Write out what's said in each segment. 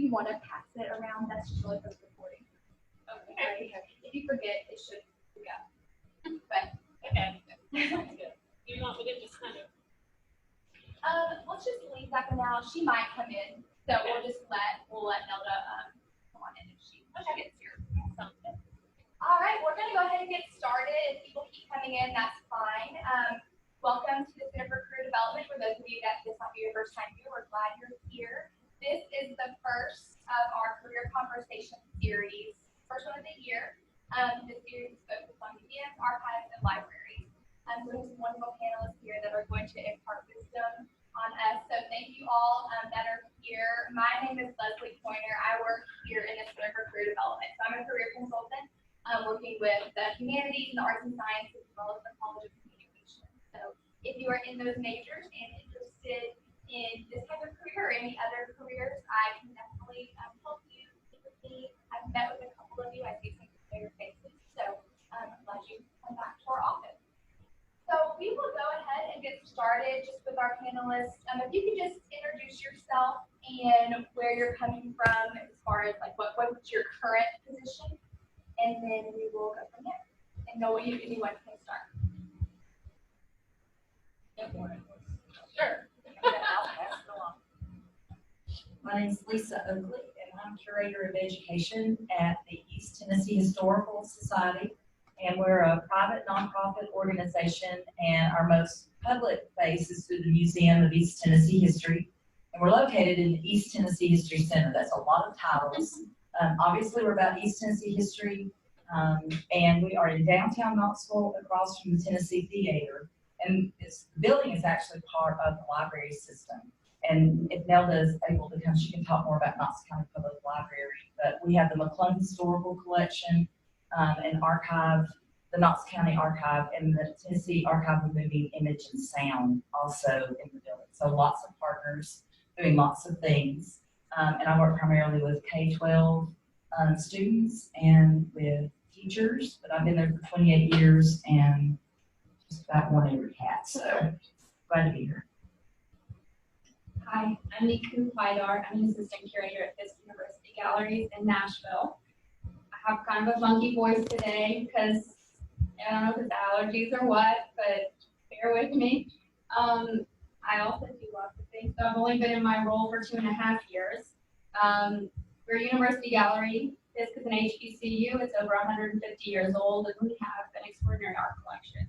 you want to pass it around, that's just really for the recording. Okay. If you forget, it should go. But okay. You want me to just kind of? Let's just leave that for now. She might come in, so we'll let Nelda come on in if she gets here. Sounds good. All right, we're going to go ahead and get started. If people keep coming in, that's fine. Welcome to the Center for Career Development. For those of you that this might be your first time here, we're glad you're here. This is the first of our career conversation series, first one of the year. This series is focused on museums, archives, and libraries. So we have some wonderful panelists here that are going to impart wisdom on us. So thank you all that are here. My name is Leslie Pointer. I work here in the Center for Career Development. So I'm a career consultant working with the humanities and the arts and sciences as well as the College of Communication. So if you are in those majors and interested in this type of career or any other careers, I can definitely help you with me. I've met with a couple of you. I see some familiar faces. So I'm glad you come back to our office. So we will go ahead and get started just with our panelists. If you could just introduce yourself and where you're coming from as far as like what's your current position, and then we will go from there. And know anyone can start. Sure. My name is Lisa Oakley, and I'm Curator of Education at the East Tennessee Historical Society. And we're a private nonprofit organization, and our most public base is through the Museum of East Tennessee History. And we're located in the East Tennessee History Center. That's a lot of titles. Obviously, we're about East Tennessee history, and we are in downtown Knoxville across from the Tennessee Theater. And the building is actually part of the library system. And if Nelda is able to come, she can talk more about Knox County Public Library. But we have the McClung Historical Collection, and archive, the Knox County Archive, and the Tennessee Archive of Moving Image and Sound also in the building. So lots of partners doing lots of things. And I work primarily with K-12 students and with teachers, but I've been there for 28 years and just about worn every hat, so glad to be here. Hi, I'm Niku Haidar. I'm an assistant curator at Fisk University Galleries in Nashville. I have kind of a funky voice today because I don't know if it's allergies or what, but bear with me. I also do lots of things, so I've only been in my role for 2.5 years. We're a university gallery. Fisk is an HBCU. It's over 150 years old, and we have an extraordinary art collection.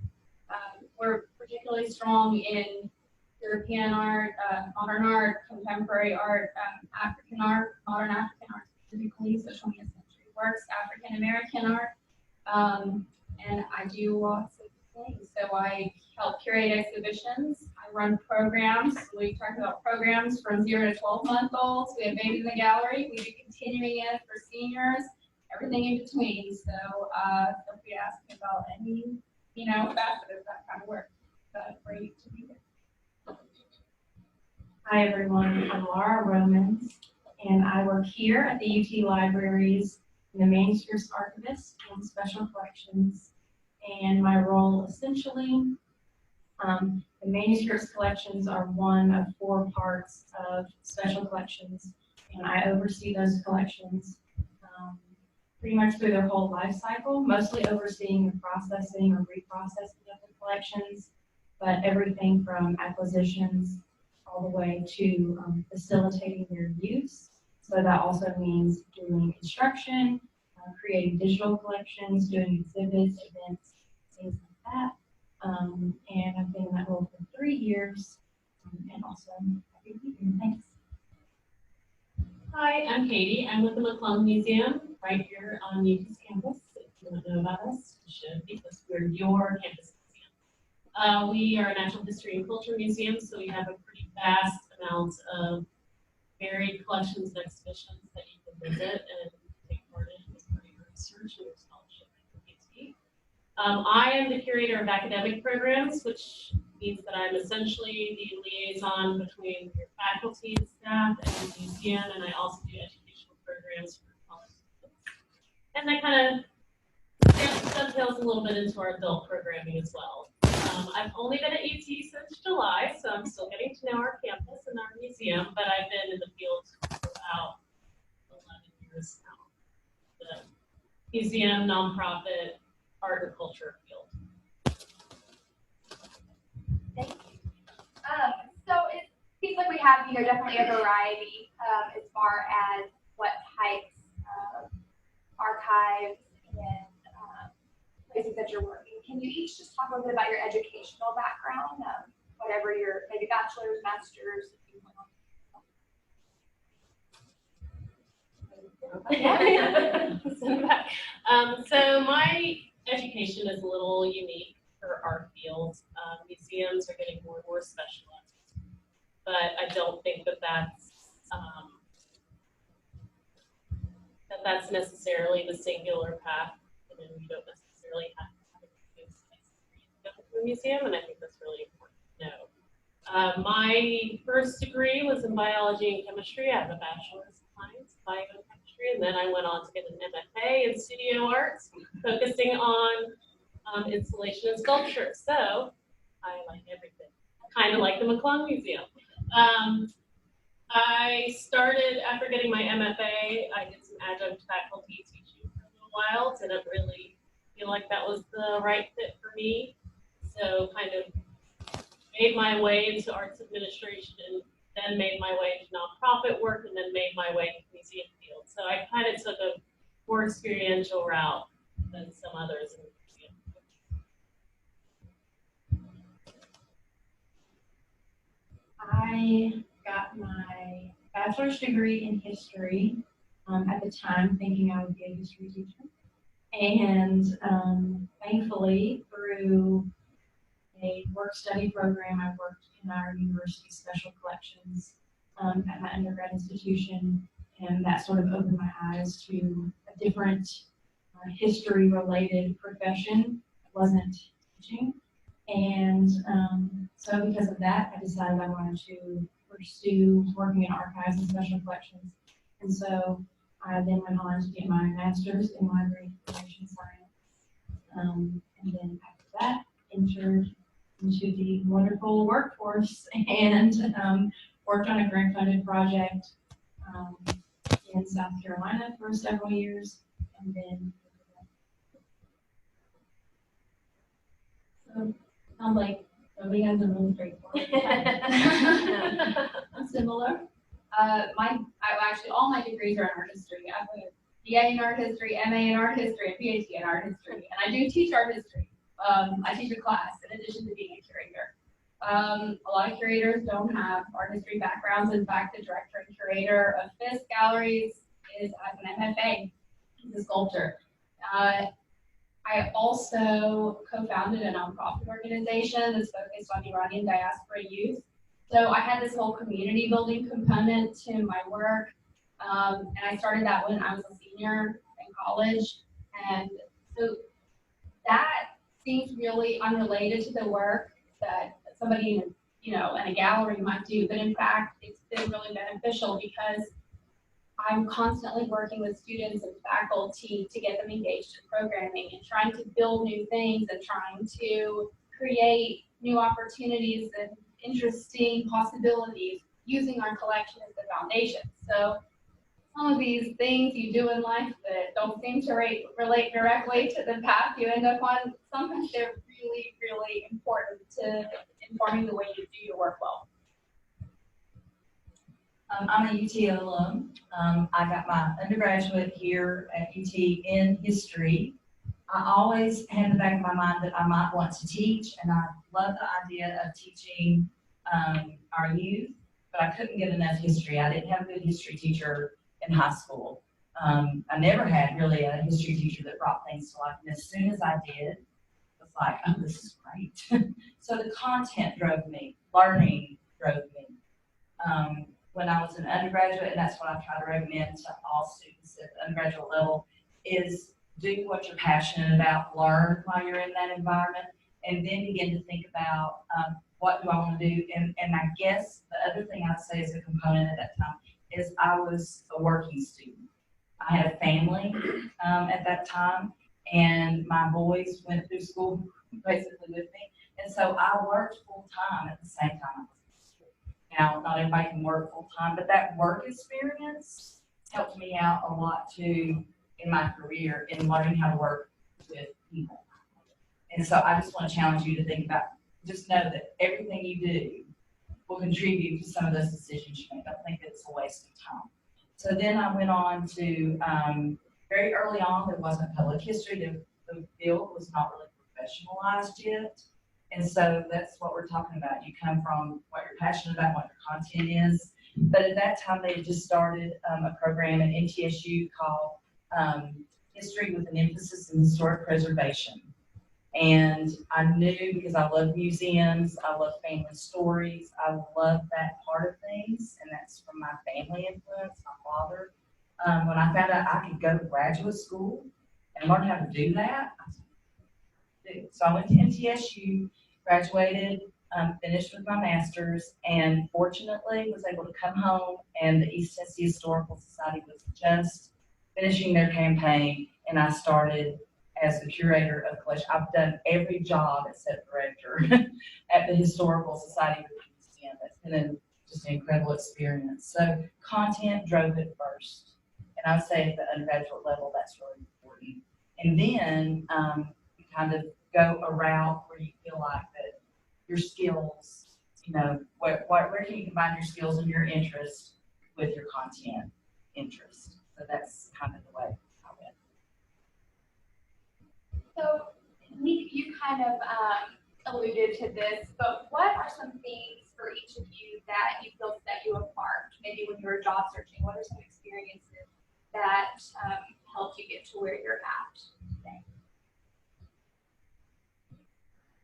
We're particularly strong in European art, modern art, contemporary art, African art, modern African art specifically, so 20th century works, African American art, and I do lots of things. So I help curate exhibitions, I run programs. We talked about programs from 0 to 12-month-olds. We have babies in the gallery. We do continuing ed for seniors, everything in between. So feel free to ask me about any, facet of that kind of work. Great to be here. Hi everyone, I'm Laura Romans, and I work here at the UT Libraries in the Manuscripts Archivist and Special Collections. And my role essentially, the manuscripts collections are one of 4 parts of special collections, and I oversee those collections pretty much through their whole life cycle, mostly overseeing the processing or reprocessing of the collections, but everything from acquisitions all the way to facilitating their use. So that also means doing instruction, creating digital collections, doing exhibits, events, things like that. And I've been in that role for 3 years, and also happy to be here. Thanks. Hi, I'm Katie. I'm with the McClung Museum right here on UT's campus. If you don't know about us, you should, because we're your campus museum. We are a natural history and culture museum, so we have a pretty vast amount of varied collections and exhibitions that you can visit and take part in as part of your research and your scholarship at UT. I am the curator of academic programs, which means that I'm essentially the liaison between your faculty and staff and the museum, and I also do educational programs for college students. And that kind of dovetails a little bit into our adult programming as well. I've only been at UT since July, so I'm still getting to know our campus and our museum, but I've been in the field for about is the museum, nonprofit, art or culture field. Thank you. So it seems like we have, definitely a variety as far as what types of archives and places that you're working. Can you each just talk a little bit about your educational background, whatever your maybe bachelor's, master's, if you want? So my education is a little unique for our field. Museums are getting more and more specialized, but I don't think that that's necessarily the singular path. And then you don't necessarily have to have a museum, and I think that's really important to know. My first degree was in biology and chemistry. I have a bachelor's of science, biochemistry, and then I went on to get an MFA in studio arts, focusing on installation and sculpture. So I like everything, kind of like the McClung Museum. I started, after getting my MFA, I did some adjunct faculty teaching for a little while. Didn't really feel like that was the right fit for me. So kind of made my way into arts administration, and then made my way into nonprofit work, and then made my way to the museum field. So I kind of took a more experiential route than some others in the museum. I got my bachelor's degree in history at the time, thinking I would be a history teacher. And thankfully, through a work-study program, I worked in our university special collections at my undergrad institution, and that sort of opened my eyes to a different history-related profession. It wasn't teaching. And so because of that, I decided I wanted to pursue working in archives and special collections. And so I then went on to get my master's in library information science. And then after that, entered into the wonderful workforce and worked on a grant-funded project in South Carolina for several years. And then so sounds like nobody has a really straightforward path. Similar. Actually, all my degrees are in art history. I have a BA in art history, MA in art history, and PhD in art history. And I do teach art history. I teach a class in addition to being a curator. A lot of curators don't have art history backgrounds. In fact, the director and curator of Fisk Galleries is as an MFA. He's a sculptor. I also co-founded a nonprofit organization that's focused on Iranian diaspora youth. So I had this whole community building component to my work. And I started that when I was a senior in college. And so that seems really unrelated to the work that somebody in a gallery might do. But in fact, it's been really beneficial because I'm constantly working with students and faculty to get them engaged in programming and trying to build new things and trying to create new opportunities and interesting possibilities using our collection as the foundation. So some of these things you do in life that don't seem to relate directly to the path you end up on, sometimes they're really, really important to informing the way you do your work well. I'm a UT alum. I got my undergraduate here at UT in history. I always had in the back of my mind that I might want to teach, and I love the idea of teaching our youth, but I couldn't get enough history. I didn't have a good history teacher in high school. I never had really a history teacher that brought things to life, and as soon as I did, it was like, oh, this is great. So the content drove me, learning drove me. When I was an undergraduate, and that's what I try to recommend to all students at the undergraduate level, is do what you're passionate about, learn while you're in that environment, and then begin to think about what do I want to do. And I guess the other thing I'd say as a component at that time is I was a working student. I had a family at that time, and my boys went through school basically with me. And so I worked full time at the same time. Now, not everybody can work full time, but that work experience helped me out a lot too in my career in learning how to work with people. And so I just want to challenge you to think about, just know that everything you do will contribute to some of those decisions you make. Don't think that it's a waste of time. So then I went on to, very early on, there wasn't public history. The field was not really professionalized yet. And so that's what we're talking about. You come from what you're passionate about, what your content is. But at that time, they had just started a program at NTSU called History with an Emphasis in Historic Preservation. And I knew, because I love museums, I love family stories, I love that part of things, and that's from my family influence, my father. When I found out I could go to graduate school and learn how to do that, so I went to NTSU, graduated, finished with my master's, and fortunately was able to come home, and the East Tennessee Historical Society was just finishing their campaign, and I started as the curator of the collection. I've done every job except director at the Historical Society of the Museum. That's been just an incredible experience. So content drove it first. And I would say at the undergraduate level, that's really important. And then you kind of go a route where you feel like that your skills, you know, where can you combine your skills and your interest with your content interest? So that's kind of the way I went. So you kind of alluded to this, but what are some things for each of you that you feel set you apart? Maybe when you were job searching, what are some experiences that helped you get to where you're at today?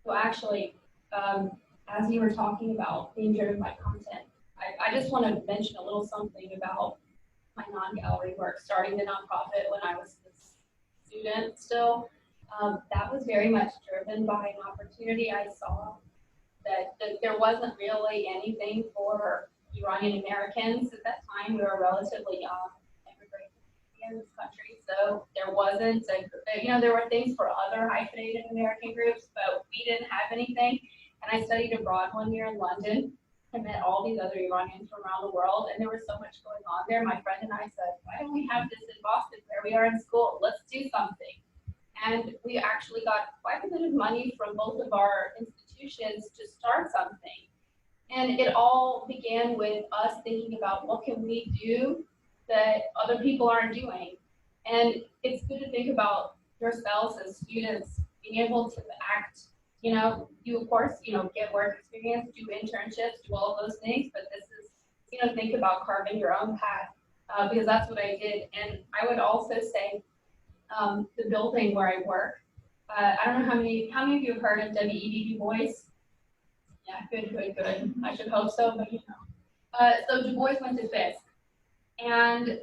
So actually, as you were talking about being driven by content, I just want to mention a little something about my non-gallery work, starting the nonprofit when I was a student still. That was very much driven by an opportunity I saw that there wasn't really anything for Iranian Americans. At that time, we were relatively young immigrants in this country, so there wasn't, there were things for other hyphenated American groups, but we didn't have anything. And I studied abroad 1 year in London and met all these other Iranians from around the world, and there was so much going on there. My friend and I said, why don't we have this in Boston where we are in school? Let's do something. And we actually got quite a bit of money from both of our institutions to start something. And it all began with us thinking about what can we do that other people aren't doing. And it's good to think about yourselves as students, being able to act, you of course, get work experience, do internships, do all of those things, but this is, think about carving your own path, because that's what I did. And I would also say, the building where I work. I don't know how many of you have heard of W.E.B. Du Bois? Yeah, good. I should hope so, but so Du Bois went to Fisk, and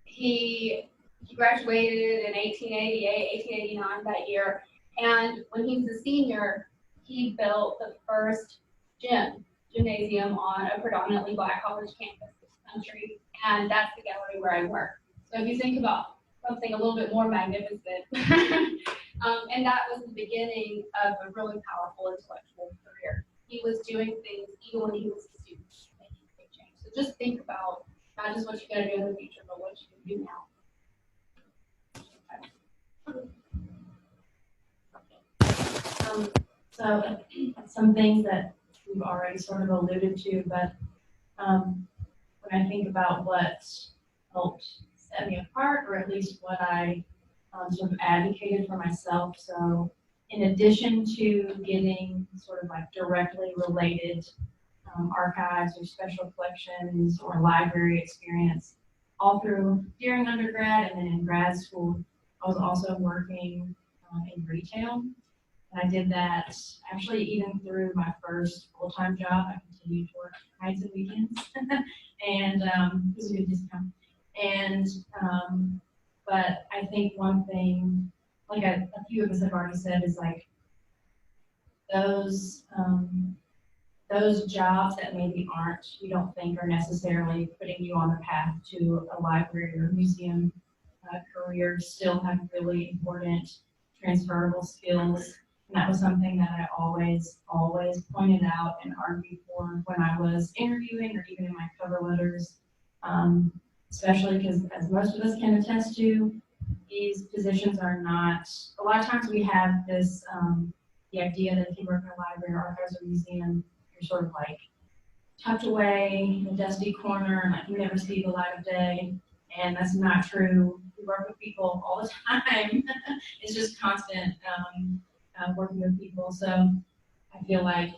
he graduated in 1888, 1889 that year. And when he was a senior, he built the first gymnasium on a predominantly Black college campus in this country, and that's the gallery where I work. So if you think about something a little bit more magnificent. And that was the beginning of a really powerful intellectual career. He was doing things even when he was a student, making a big change. So just think about not just what you're going to do in the future, but what you can do now. So some things that we've already sort of alluded to, but when I think about what helped set me apart, or at least what I sort of advocated for myself. So in addition to getting sort of like directly related archives or special collections or library experience all through during undergrad and then in grad school, I was also working in retail. And I did that actually even through my first full-time job. I continued to work nights and weekends and it was a good discount. And, but I think one thing, like a few of us have already said, is like those jobs that maybe you don't think are necessarily putting you on the path to a library or museum career still have really important transferable skills. And that was something that I always pointed out and argued for when I was interviewing or even in my cover letters. especially because, as most of us can attest to, these positions are not, a lot of times we have this, the idea that if you work in a library or archives or museum, you're sort of like tucked away in a dusty corner and like you never see the light of day. And that's not true. We work with people all the time. It's just constant working with people. So I feel like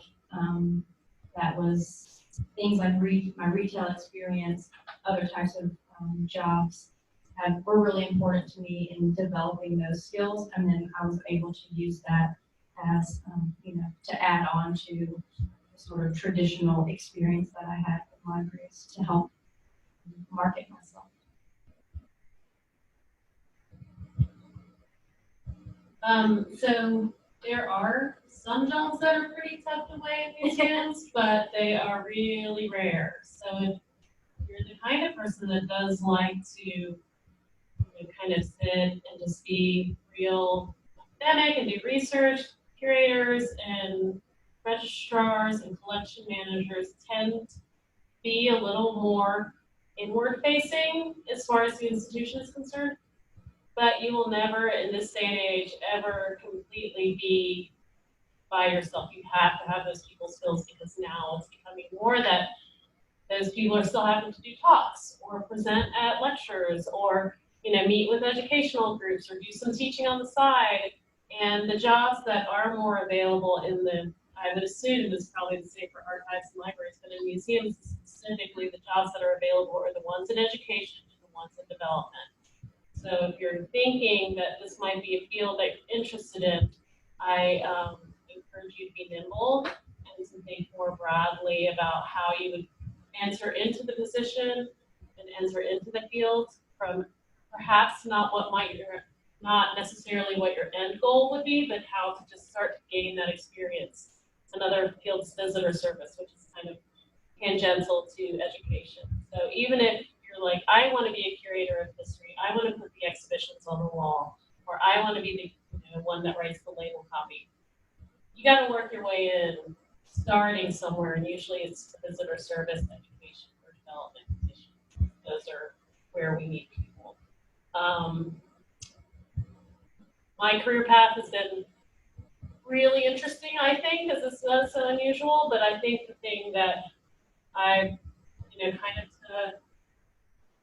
that was things like my retail experience, other types of jobs were really important to me in developing those skills. And then I was able to use that as, to add on to the sort of traditional experience that I had in libraries to help market myself. So there are some jobs that are pretty tucked away in museums, but they are really rare. So if you're the kind of person that does like to kind of sit and just be real academic and do research, curators and registrars and collection managers tend to be a little more inward facing as far as the institution is concerned. But you will never, in this day and age, ever completely be by yourself. You have to have those people skills because now it's becoming more that those people are still having to do talks or present at lectures or meet with educational groups or do some teaching on the side. And the jobs that are more available I would assume it's probably the same for archives and libraries, but in museums specifically, the jobs that are available are the ones in education and the ones in development. So if you're thinking that this might be a field that you're interested in, I encourage you to be nimble and to think more broadly about how you would enter into the position and enter into the field from perhaps not necessarily what your end goal would be, but how to just start to gain that experience. Another field is visitor service, which is kind of tangential to education. So even if you're like, I want to be a curator of history, I want to put the exhibitions on the wall, or I want to be the one that writes the label copy, you got to work your way in, starting somewhere, and usually it's visitor service, education, or development positions. Those are where we need people. My career path has been really interesting, I think, because it's not so unusual, but I think the thing that I, kind of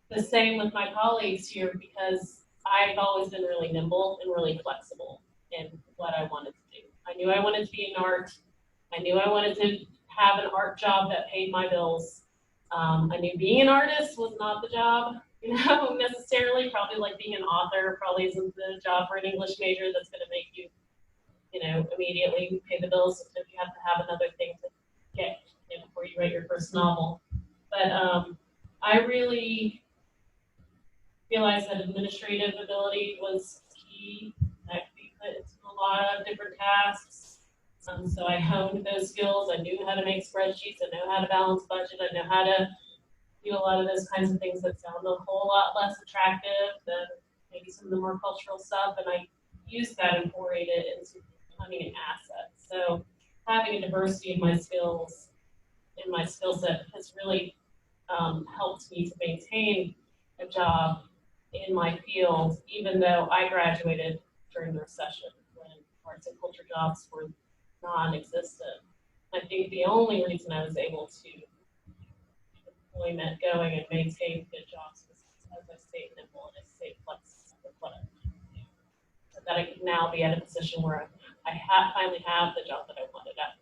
the same with my colleagues here, because I've always been really nimble and really flexible in what I wanted to do. I knew I wanted to be in art. I knew I wanted to have an art job that paid my bills. I knew being an artist was not the job, necessarily. Probably like being an author probably isn't the job for an English major that's going to make you, immediately pay the bills. So you have to have another thing to get before you write your first novel. But I really realized that administrative ability was key. I could be put into a lot of different tasks. So I honed those skills. I knew how to make spreadsheets. I know how to balance budget. I know how to do a lot of those kinds of things that sound a whole lot less attractive than maybe some of the more cultural stuff. And I used that and forayed it into becoming an asset. So having a diversity of my skills in my skill set has really helped me to maintain a job in my field, even though I graduated during the recession when arts and culture jobs were non-existent. I think the only reason I was able to keep employment going and maintain good jobs was because I stayed nimble and I stayed flexible with what I wanted to do. So that I could now be at a position where I finally have the job that I wanted after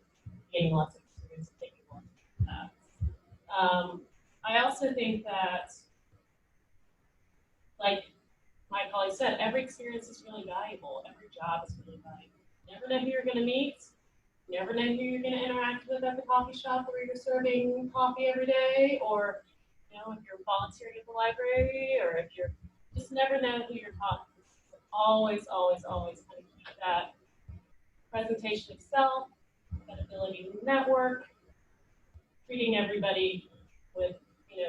gaining lots of experience and taking lots of paths. I also think that, like my colleague said, every experience is really valuable. Every job is really valuable. You never know who you're going to meet. You never know who you're going to interact with at the coffee shop where you're serving coffee every day, or if you're volunteering at the library, or if you're just never know who you're talking to. So always, always, always kind of keep that presentation of self, that ability to network, treating everybody with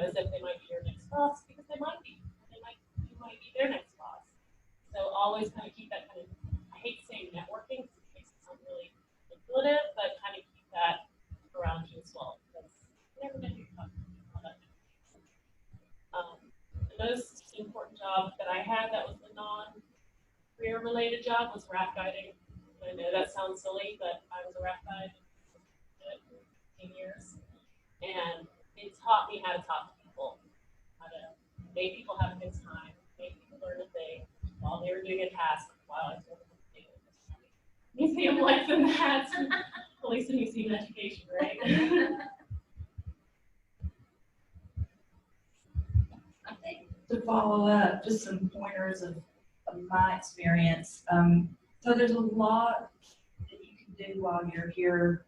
as if they might be your next boss, because they might be. You might be their next boss. So always kind of keep that kind of, I hate saying networking because it makes it sound really manipulative, but kind of keep that around you as well, because you never know who you're talking to. related job was raft guiding. I know that sounds silly, but I was a raft guide for 15 years. And it taught me how to talk to people, how to make people have a good time, make people learn a thing while they were doing a task while I was doing museum life and that, at least in museum education, right? I think to follow up, just some pointers of my experience. So there's a lot that you can do while you're here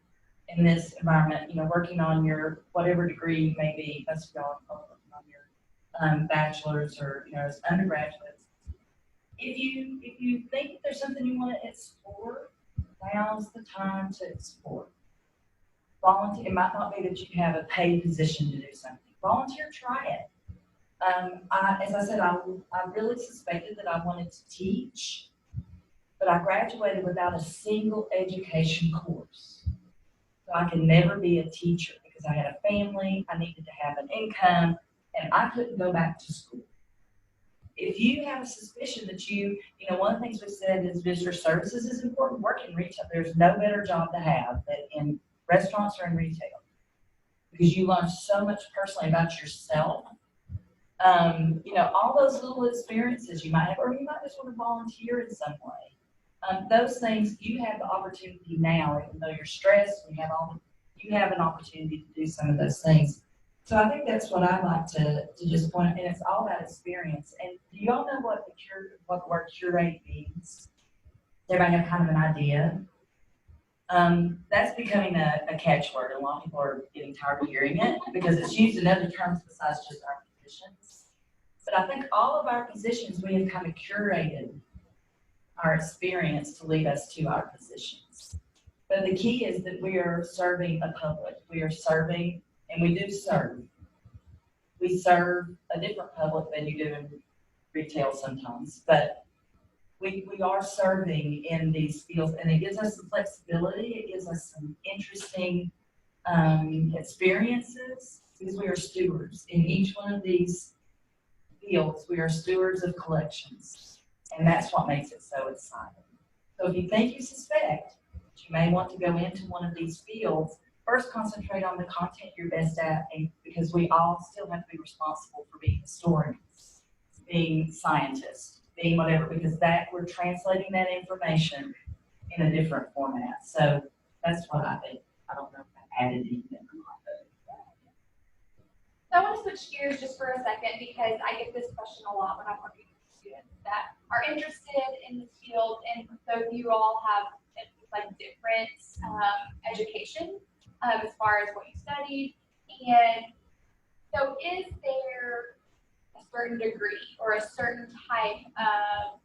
in this environment, working on your whatever degree you may be. Most of y'all are working on your bachelor's or, as undergraduates. If you think that there's something you want to explore, now's the time to explore. Volunteer. It might not be that you have a paid position to do something. Volunteer, try it. As I said, I really suspected that I wanted to teach, but I graduated without a single education course. So I could never be a teacher because I had a family, I needed to have an income, and I couldn't go back to school. If you have a suspicion that one of the things we said is visitor services is important, work in retail. There's no better job to have than in restaurants or in retail because you learn so much personally about yourself. All those little experiences you might have, or you might just want to volunteer in some way. Those things, you have the opportunity now, even though you're stressed, you have an opportunity to do some of those things. So I think that's what I like to just point out, and it's all about experience. And do you all know what the word curate means? Everybody have kind of an idea? That's becoming a catchword. A lot of people are getting tired of hearing it because it's used in other terms besides just our positions. But I think all of our positions, we have kind of curated our experience to lead us to our positions. But the key is that we are serving a public. We are serving, and we do serve. We serve a different public than you do in retail sometimes, but we are serving in these fields, and it gives us some flexibility. It gives us some interesting experiences because we are stewards in each one of these fields. We are stewards of collections, and that's what makes it so exciting. So if you think you suspect that you may want to go into one of these fields, first concentrate on the content you're best at, and because we all still have to be responsible for being historians, being scientists, being whatever, because that we're translating that information in a different format. So that's what I think. I don't know if I added anything or not. So I want to switch gears just for a second because I get this question a lot when I'm working with students that are interested in this field, and so you all have like different education as far as what you studied, and so is there a certain degree or a certain type of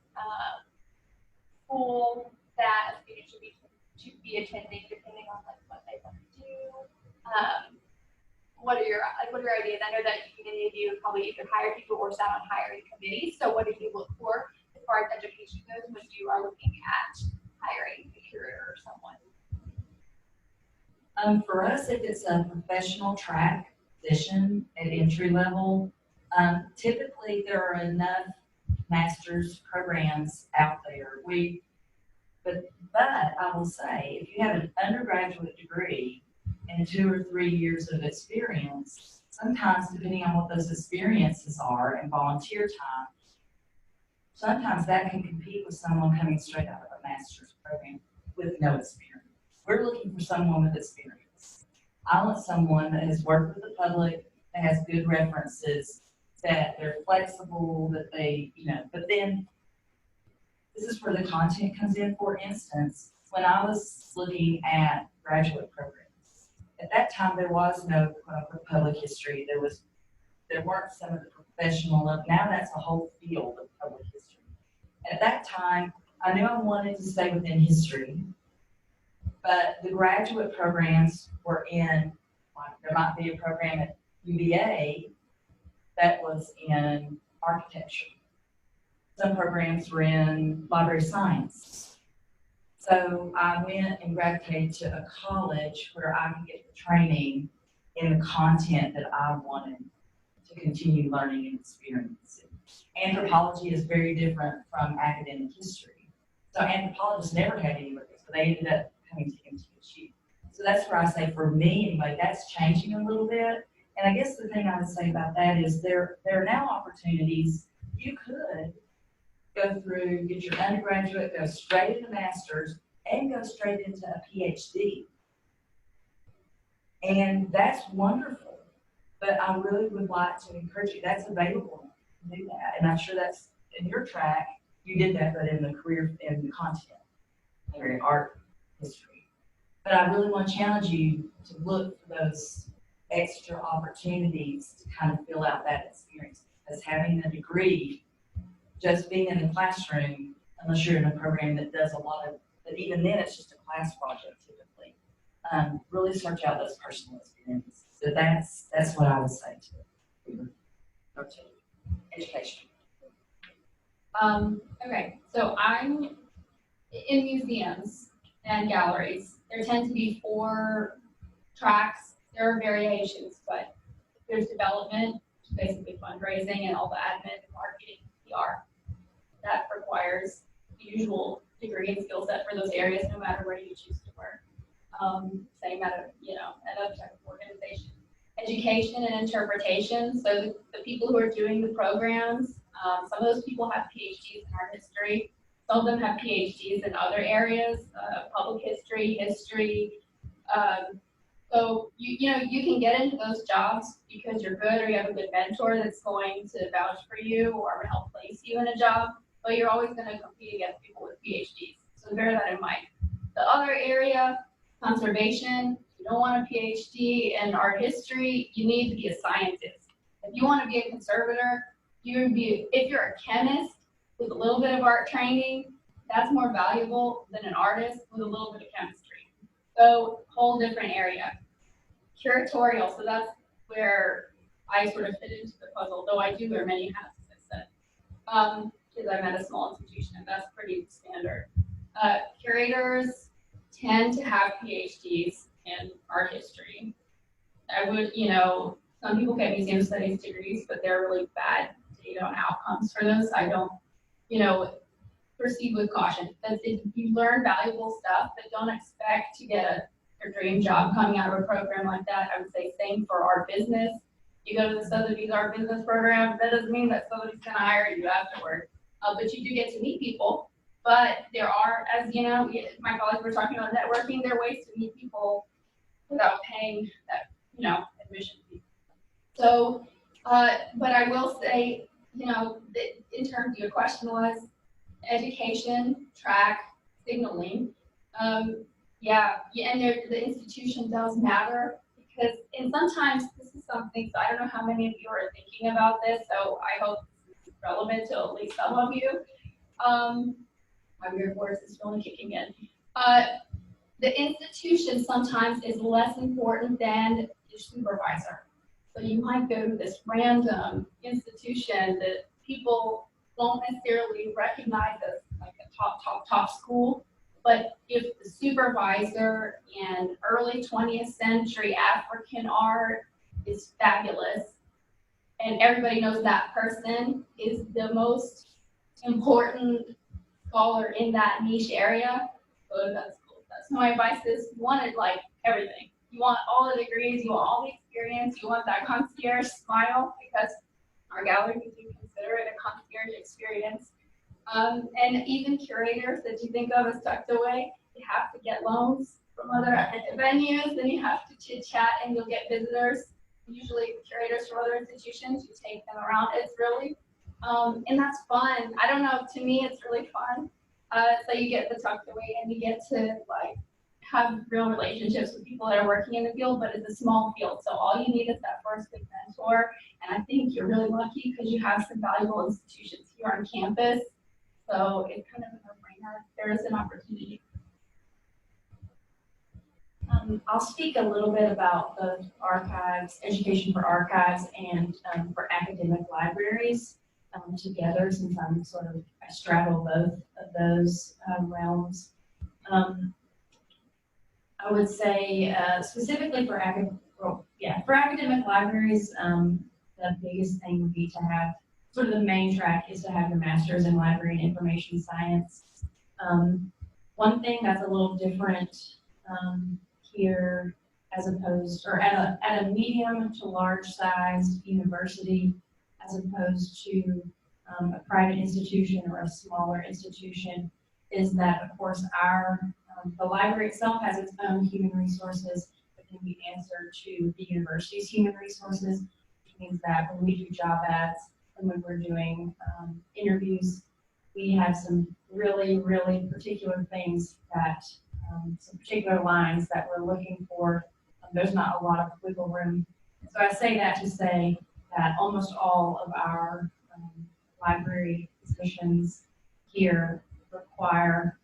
school that a student should be attending depending on like what they want to do? What are your ideas? I know that many of you probably either hire people or sat on hiring committees. So what do you look for as far as education goes when you are looking at hiring a curator or someone? For us, if it's a professional track position at entry level, typically there are enough master's programs out there. But I will say, if you have an undergraduate degree and 2 or 3 years of experience, sometimes depending on what those experiences are and volunteer time, sometimes that can compete with someone coming straight out of a master's program with no experience. We're looking for someone with experience. I want someone that has worked with the public, that has good references, that they're flexible, that they, but then this is where the content comes in. For instance, when I was looking at graduate programs, at that time there was no quote-unquote public history. There weren't some of the professional, now that's a whole field of public history. At that time, I knew I wanted to stay within history, but the graduate programs were in, there might be a program at UVA that was in architecture. Some programs were in library science. So I went and gravitated to a college where I could get the training in the content that I wanted to continue learning and experiencing. Anthropology is very different from academic history. So anthropologists never had any records, but they ended up coming to MTSU. So that's where I say, for me anyway, that's changing a little bit. And I guess the thing I would say about that is there are now opportunities. You could go through, get your undergraduate, go straight into master's, and go straight into a PhD. And that's wonderful. But I really would like to encourage you, that's available to do that. And I'm sure that's in your track, you did that, but in the career, in the content, or art history. But I really want to challenge you to look for those extra opportunities to kind of fill out that experience. Because having a degree, just being in the classroom, unless you're in a program that does a lot of, but even then it's just a class project typically. Really search out those personal experiences. So that's what I would say to education. Okay, so I'm in museums and galleries. There tend to be 4 tracks. There are variations, but there's development, which is basically fundraising and all the admin, marketing, PR. That requires the usual degree and skill set for those areas, no matter where you choose to work. Same at another type of organization. Education and interpretation. So the people who are doing the programs, some of those people have PhDs in art history. Some of them have PhDs in other areas, public history, history. So you can get into those jobs because you're good or you have a good mentor that's going to vouch for you or help place you in a job, but you're always going to compete against people with PhDs. So bear that in mind. The other area, conservation, you don't want a PhD in art history, you need to be a scientist. If you want to be a conservator, if you're a chemist with a little bit of art training, that's more valuable than an artist with a little bit of chemistry. So whole different area. Curatorial, so that's where I sort of fit into the puzzle, though I do wear many hats, as I said, because I'm at a small institution and that's pretty standard. Curators tend to have PhDs in art history. I would, some people get museum studies degrees, but they're really bad data on outcomes for those. I don't, proceed with caution. You learn valuable stuff, but don't expect to get a dream job coming out of a program like that. I would say same for art business. You go to the Sotheby's art business program, that doesn't mean that Sotheby's going to hire you afterward. But you do get to meet people. But there are, as you know, my colleagues were talking about networking, there are ways to meet people without paying that, admission fee. So, but I will say, that in terms of your question was education, track, signaling. And the institution does matter because, and sometimes this is something, so I don't know how many of you are thinking about this, so I hope this is relevant to at least some of you. My weird voice is really kicking in. The institution sometimes is less important than your supervisor. So you might go to this random institution that people won't necessarily recognize as like a top school, but if the supervisor in early 20th century African art is fabulous, and everybody knows that person is the most important scholar in that niche area, go to that school. So my advice is, you want like everything. You want all the degrees, you want all the experience, you want that concierge smile, because our gallery, we do consider it a concierge experience. And even curators that you think of as tucked away, you have to get loans from other venues, and you have to chit chat, and you'll get visitors. Usually curators from other institutions, you take them around. It's really, and that's fun. I don't know, to me, it's really fun. So you get the tucked away, and you get to like have real relationships with people that are working in the field, but it's a small field. So all you need is that first good mentor. And I think you're really lucky because you have some valuable institutions here on campus. So it's kind of a no-brainer. There is an opportunity. I'll speak a little bit about the archives, education for archives, and for academic libraries together, since I'm I straddle both of those realms. I would say specifically for academic libraries, the biggest thing would be to have, the main track is to have your master's in library and information science. One thing that's a little different here as opposed, or at a medium to large sized university, as opposed to a private institution or a smaller institution, is that of course the library itself has its own human resources, but then we answer to the university's human resources, which means that when we do job ads and when we're doing interviews, we have some really, really particular things that, some particular lines that we're looking for. There's not a lot of wiggle room. So I say that to say that almost all of our library positions here require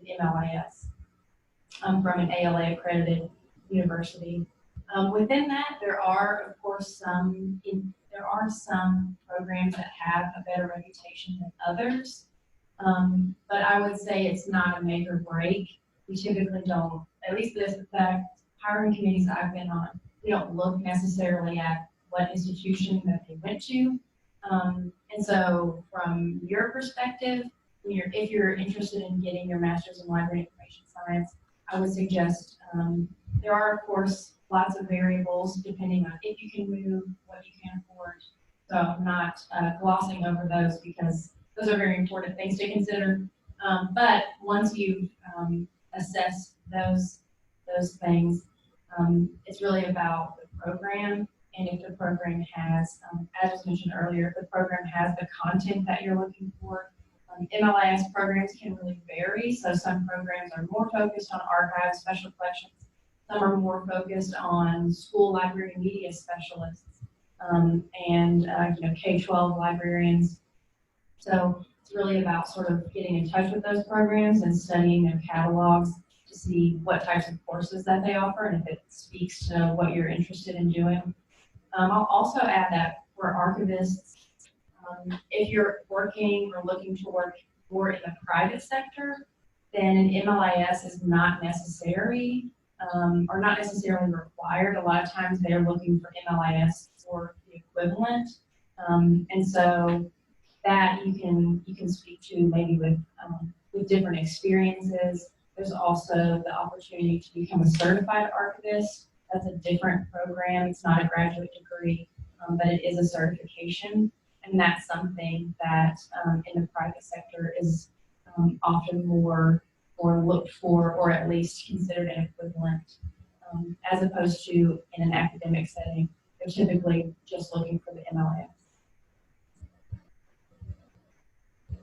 the MLIS from an ALA accredited university. Within that, there are of course some programs that have a better reputation than others, but I would say it's not a make or break. We typically don't, at least the hiring committees I've been on, we don't look necessarily at what institution that they went to. And so from your perspective, if you're interested in getting your master's in library information science, I would suggest there are, of course, lots of variables depending on if you can move, what you can afford. So I'm not glossing over those because those are very important things to consider. But once you've assessed those things, it's really about the program. And if the program has, as was mentioned earlier, if the program has the content that you're looking for, MLIS programs can really vary. So some programs are more focused on archives, special collections. Some are more focused on school library media specialists and K-12 librarians. So it's really about sort of getting in touch with those programs and studying their catalogs to see what types of courses that they offer and if it speaks to what you're interested in doing. I'll also add that for archivists, if you're working or looking to work more in the private sector, then an MLIS is not necessary or not necessarily required. A lot of times they're looking for MLIS or the equivalent, and so that you can speak to maybe with different experiences. There's also the opportunity to become a certified archivist. That's a different program. It's not a graduate degree, but it is a certification. And that's something that in the private sector is often more looked for, or at least considered an equivalent, as opposed to in an academic setting. They're typically just looking for the MLIS.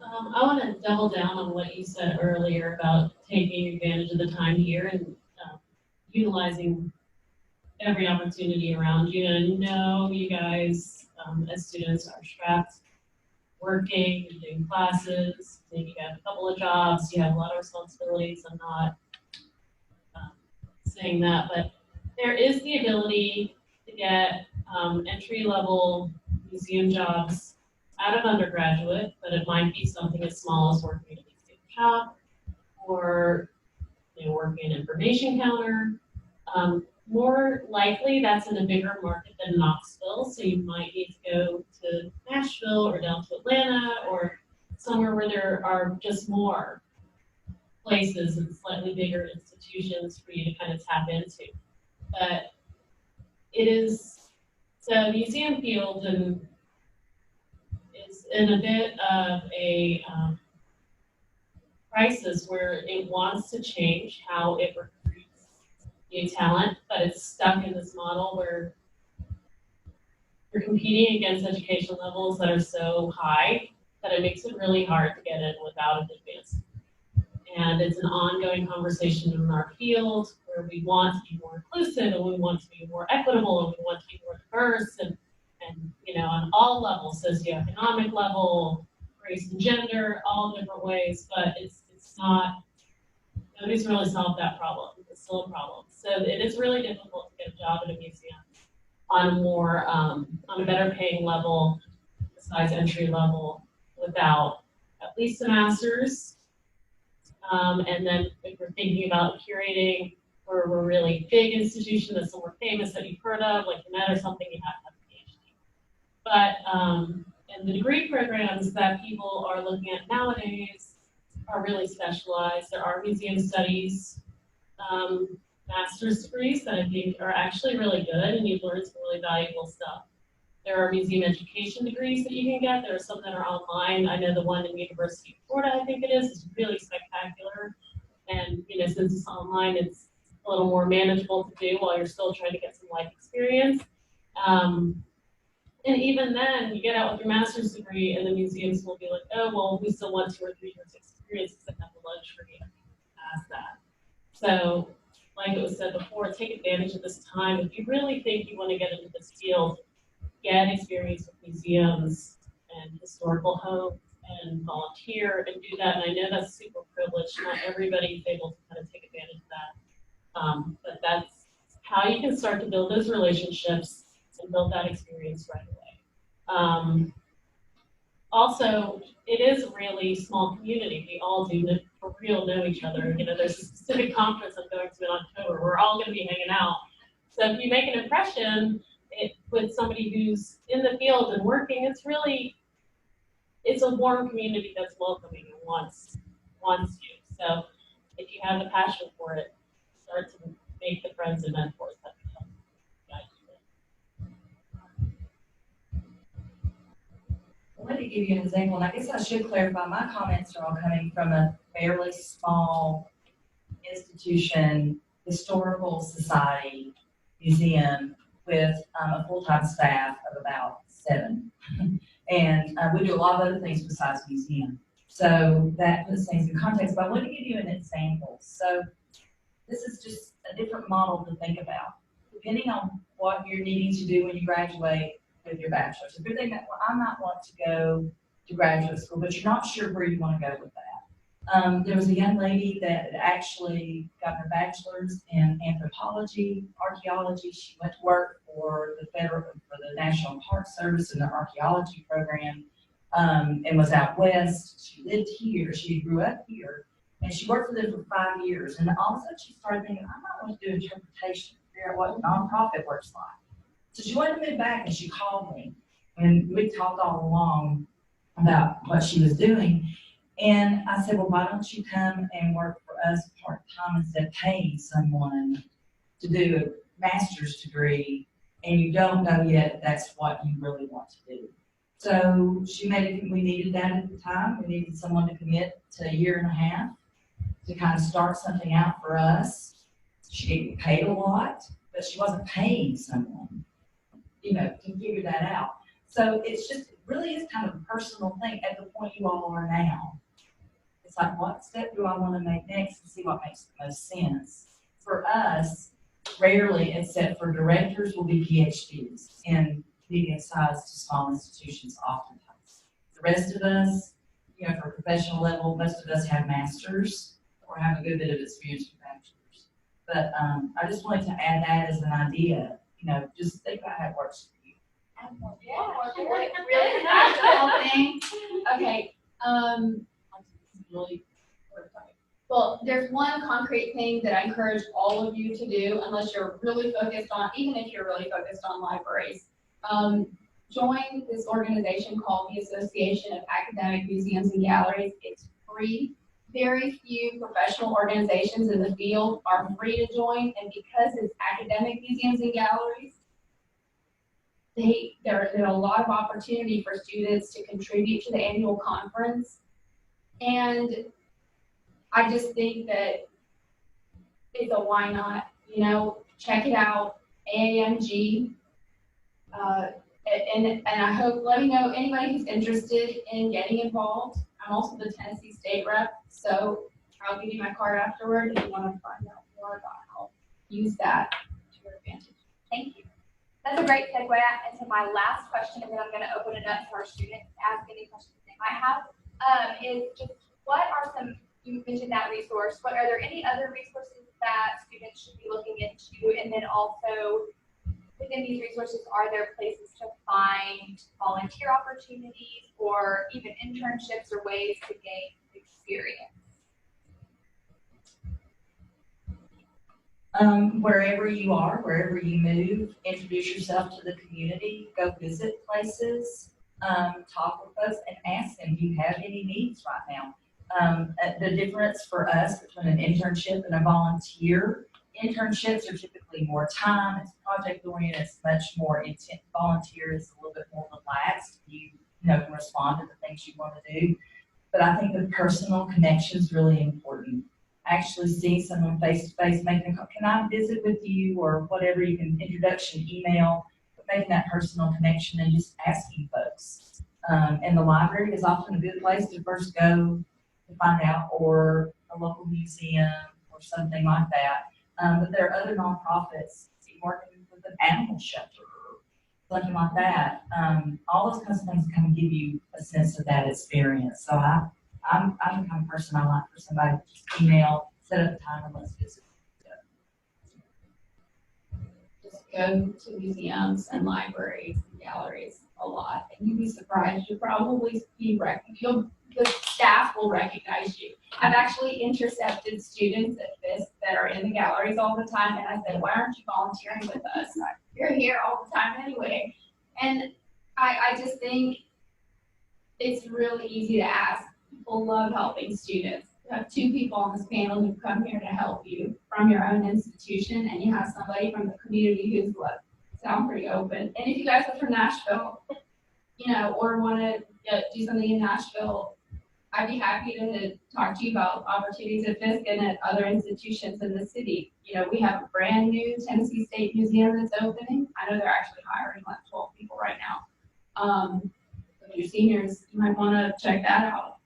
I want to double down on what you said earlier about taking advantage of the time here and utilizing every opportunity around you. And I know you guys, as students, are strapped, working, doing classes, maybe you have a couple of jobs, you have a lot of responsibilities. I'm not saying that, but there is the ability to get entry-level museum jobs out of undergraduate, but it might be something as small as working at a museum shop or working an information counter. More likely, that's in a bigger market than Knoxville, so you might need to go to Nashville or down to Atlanta or somewhere where there are just more places and slightly bigger institutions for you to kind of tap into. But it is, so the museum field is in a bit of a crisis where it wants to change how it recruits new talent, but it's stuck in this model where you're competing against education levels that are so high that it makes it really hard to get in without an advanced. And it's an ongoing conversation in our field where we want to be more inclusive and we want to be more equitable and we want to be more diverse and on all levels, socioeconomic level, race and gender, all different ways, but it's not, nobody's really solved that problem. It's still a problem. So it is really difficult to get a job at a museum on a more, on a better paying level, besides entry level, without at least a master's. And then if we're thinking about curating for a really big institution that's somewhere famous that you've heard of, like the Met or something, you have to have a PhD. But in the degree programs that people are looking at nowadays, are really specialized. There are museum studies, master's degrees that I think are actually really good, and you've learned some really valuable stuff. There are museum education degrees that you can get. There are some that are online. I know the one in University of Florida, I think it is really spectacular. And, you know, since it's online, it's a little more manageable to do while you're still trying to get some life experience. And even then, you get out with your master's degree, and the museums will be like, oh, well, we still want 2 or 3 years experience because they have the luxury of past that. So, like it was said before, take advantage of this time. If you really think you want to get into this field, get experience with museums and historical homes and volunteer and do that. And I know that's super privileged. Not everybody's able to kind of take advantage of that. But that's how you can start to build those relationships and build that experience right away. Also, it is a really small community. We all do for real know each other. You know, there's a specific conference I'm going to in October. We're all going to be hanging out. So if you make an impression with somebody who's in the field and working, it's a warm community that's welcoming and wants you. So if you have the passion for it, start to make the friends and mentors that can guide you. Let me give you an example, and I guess I should clarify, my comments are all coming from a fairly small institution, historical society, museum, with a full-time staff of about 7. And we do a lot of other things besides museum. So that puts things in context, but I want to give you an example. So this is just a different model to think about. Depending on what you're needing to do when you graduate with your bachelor's. If you're thinking, well, I might want to go to graduate school, but you're not sure where you want to go with that. There was a young lady that actually got her bachelor's in anthropology, archaeology. She went to work for the National Park Service in their archaeology program, and was out west. She lived here. She grew up here, and she worked for them for 5 years. And all of a sudden, she started thinking, I might want to do interpretation, figure out what nonprofit works like. So she wanted to move back, and she called me, and we talked all along about what she was doing. And I said, well, why don't you come and work for us part-time instead of paying someone to do a master's degree, and you don't know yet if that's what you really want to do. So we needed that at the time. We needed someone to commit to 1.5 years to kind of start something out for us. She didn't get paid a lot, but she wasn't paying someone, to figure that out. So it really is kind of a personal thing at the point you all are now. It's like, what step do I want to make next and see what makes the most sense? For us, rarely, except for directors, will be PhDs in medium-sized to small institutions oftentimes. The rest of us, for a professional level, most of us have masters or have a good bit of experience with bachelors. But I just wanted to add that as an idea. Just think about how it works for you. Yeah, really practical thing. Okay, well, there's one concrete thing that I encourage all of you to do, unless you're really focused on, even if you're really focused on libraries. Join this organization called the Association of Academic Museums and Galleries. It's free. Very few professional organizations in the field are free to join, and because it's academic museums and galleries, there are a lot of opportunity for students to contribute to the annual conference. And I just think that it's a why not, check it out, AAMG. And I hope, let me know anybody who's interested in getting involved. I'm also the Tennessee State rep, so I'll give you my card afterward if you want to find out more about how to use that to your advantage. Thank you. That's a great segue into my last question, and then I'm going to open it up to our students to ask any questions they might have. Is just what are some, you mentioned that resource, are there any other resources that students should be looking into? And then also, within these resources, are there places to find volunteer opportunities or even internships or ways to gain experience? Wherever you are, wherever you move, introduce yourself to the community, go visit places, talk with folks, and ask them, do you have any needs right now? The difference for us between an internship and a volunteer, internships are typically more time, it's project oriented, it's much more intent. Volunteer is a little bit more relaxed. You know, can respond to the things you want to do. But I think the personal connection is really important. Actually seeing someone face to face, making a call, can I visit with you or whatever, you can introduction, email, but making that personal connection and just asking folks. And the library is often a good place to first go to find out, or a local museum or something like that. But there are other nonprofits working with an animal shelter, something like that. All those kinds of things kind of give you a sense of that experience. So I'm the kind of person I like for somebody to just email, set up a time, and let's visit. Just go to museums and libraries and galleries a lot, and you'd be surprised. You'll probably be the staff will recognize you. I've actually intercepted students at Fisk that are in the galleries all the time, and I said, why aren't you volunteering with us? You're here all the time anyway. And I just think it's really easy to ask. People love helping students. You have two people on this panel who come here to help you from your own institution, and you have somebody from the community who's sound pretty open. And if you guys are from Nashville, you know, or want to do something in Nashville, I'd be happy to talk to you about opportunities at Fisk and at other institutions in the city. You know, we have a brand new Tennessee State Museum that's opening. I know they're actually hiring like 12 people right now. So your seniors, you might want to check that out.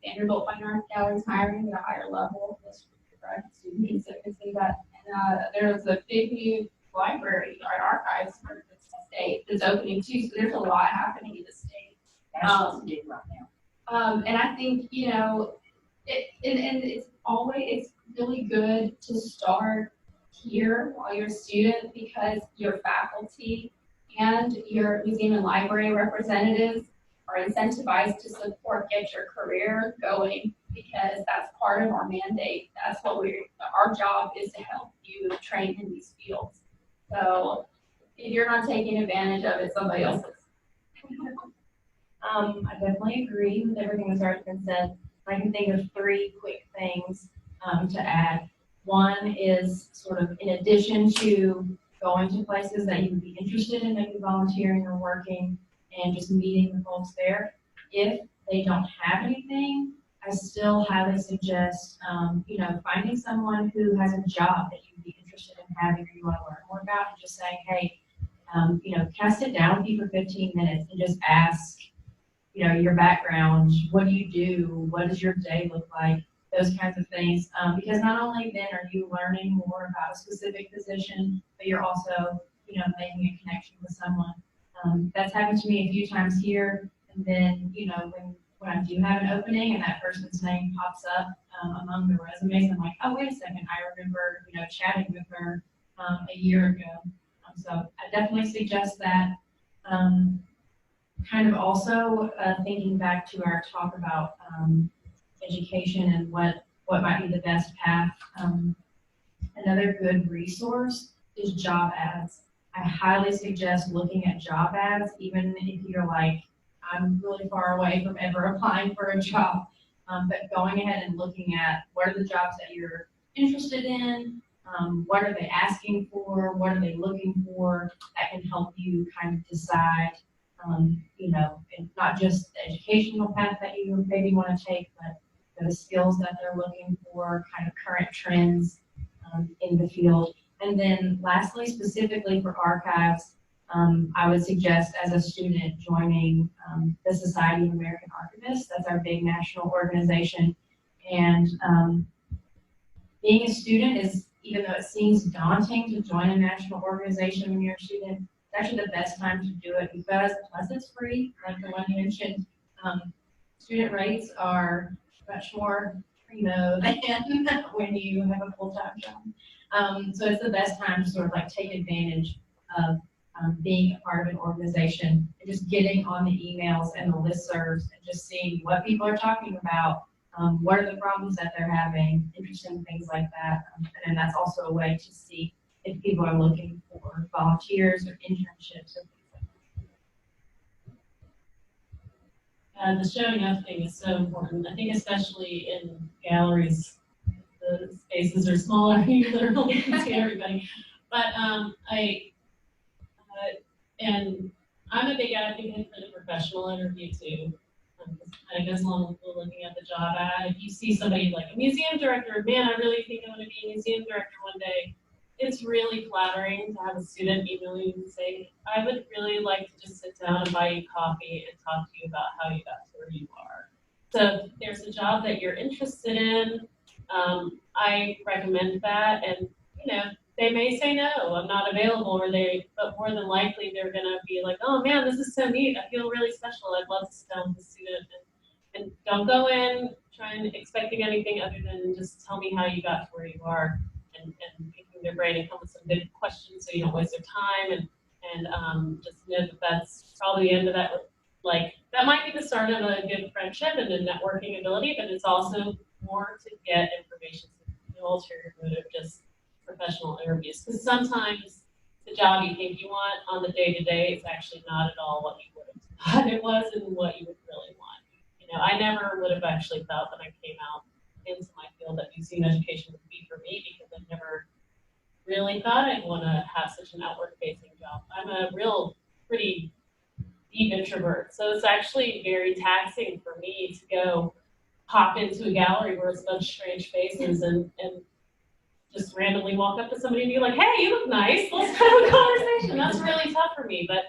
Vanderbilt Fine Arts Gallery is hiring at a higher level. This graduate student can see that. And there's a big new library or archives for the state that's opening too. So there's a lot happening in the state. Nashville's big right now. And I think, you know, it's really good to start here while you're a student, because your faculty and your museum and library representatives are incentivized to get your career going, because that's part of our mandate. That's what our job is, to help you train in these fields. So if you're not taking advantage of it, somebody else is. I definitely agree with everything that's already been said. I can think of three quick things to add. One is sort of in addition to going to places that you would be interested in, maybe volunteering or working and just meeting the folks there. If they don't have anything, I still highly suggest, you know, finding someone who has a job that you'd be interested in having or you want to learn more about, and just saying, hey, you know, can I sit down with you for 15 minutes and just ask, you know, your background, what do you do, what does your day look like, those kinds of things, because not only then are you learning more about a specific position, but you're also, you know, making a connection with someone. That's happened to me a few times here, and then, you know, when I do have an opening and that person's name pops up among the resumes, I'm like, oh, wait a second, I remember, you know, chatting with her a year ago. So I definitely suggest that. Kind of also thinking back to our talk about education and what might be the best path. Another good resource is job ads. I highly suggest looking at job ads, even if you're like, I'm really far away from ever applying for a job, but going ahead and looking at what are the jobs that you're interested in, what are they asking for, what are they looking for, that can help you kind of decide, you know, and not just the educational path that you maybe want to take, but the skills that they're looking for, kind of current trends in the field. And then lastly, specifically for archives, I would suggest as a student joining the Society of American Archivists. That's our big national organization. And being a student is, even though it seems daunting to join a national organization when you're a student, it's actually the best time to do it, because plus it's free, like the one you mentioned. Student rates are much more primo than when you have a full-time job. So it's the best time to sort of like take advantage of being a part of an organization and just getting on the emails and the listservs and just seeing what people are talking about, what are the problems that they're having, interesting things like that. And then that's also a way to see if people are looking for volunteers or internships or things like the showing up thing is so important. I think especially in galleries, the spaces are smaller, you literally can see everybody. But and I'm a big advocate for the professional interview too. It kind of goes along with looking at the job ad. If you see somebody like a museum director, man, I really think I want to be a museum director one day. It's really flattering to have a student email you and say, I would really like to just sit down and buy you coffee and talk to you about how you got to where you are. So if there's a job that you're interested in, I recommend that. And, you know, they may say no, I'm not available, but more than likely they're gonna be like, oh man, this is so neat. I feel really special. I'd love to sit down with the student and don't go in expecting anything other than just tell me how you got to where you are and picking their brain and come with some good questions so you don't waste their time and just know that that's probably the end of that. Like that might be the start of a good friendship and a networking ability, but it's also more to get information to no ulterior motive, just professional interviews. Because sometimes the job you think you want on the day-to-day is actually not at all what you would have thought it was and what you would really want. You know, I never would have actually thought when I came out into my field that museum education would be for me because I never really thought I'd want to have such an outward-facing job. I'm a pretty deep introvert, so it's actually very taxing for me to go pop into a gallery where it's a bunch of strange faces and just randomly walk up to somebody and be like, hey, you look nice, let's have a conversation. That's really tough for me, but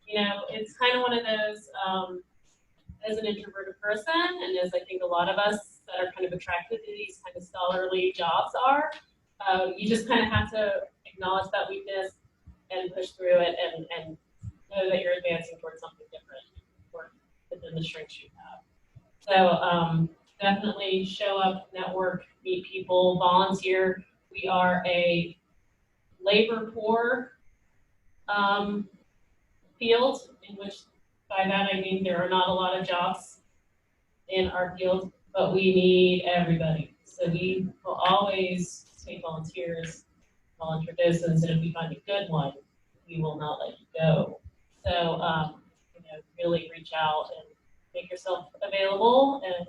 you know, it's kind of one of those, as an introverted person, and as I think a lot of us that are kind of attracted to these kind of scholarly jobs are, you just kind of have to acknowledge that weakness and push through it and know that you're advancing towards something different or within the strengths you have. So definitely show up, network, meet people, volunteer. We are a labor poor field, in which by that I mean there are not a lot of jobs in our field, but we need everybody. So we will always take volunteers, volunteer docents, and if we find a good one, we will not let you go. So you know, really reach out and make yourself available. And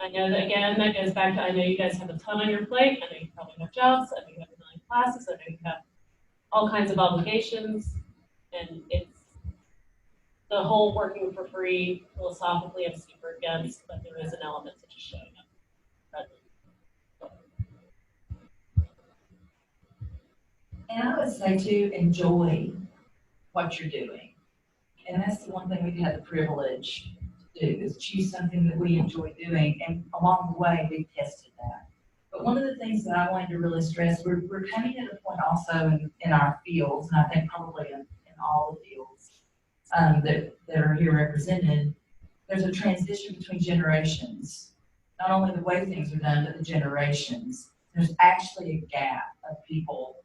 I know that again, that goes back to I know you guys have a ton on your plate. I know you probably have jobs. I know you have a million classes. I know you have all kinds of obligations, and it's the whole working for free philosophically I'm super against, but there is an element to just showing up. And I would say too, enjoy what you're doing. And that's the one thing we've had the privilege to do, is choose something that we enjoy doing. And along the way, we've tested that. But one of the things that I wanted to really stress, we're coming at a point also in our fields, and I think probably in all the fields that are here represented, there's a transition between generations. Not only the way things are done, but the generations. There's actually a gap of people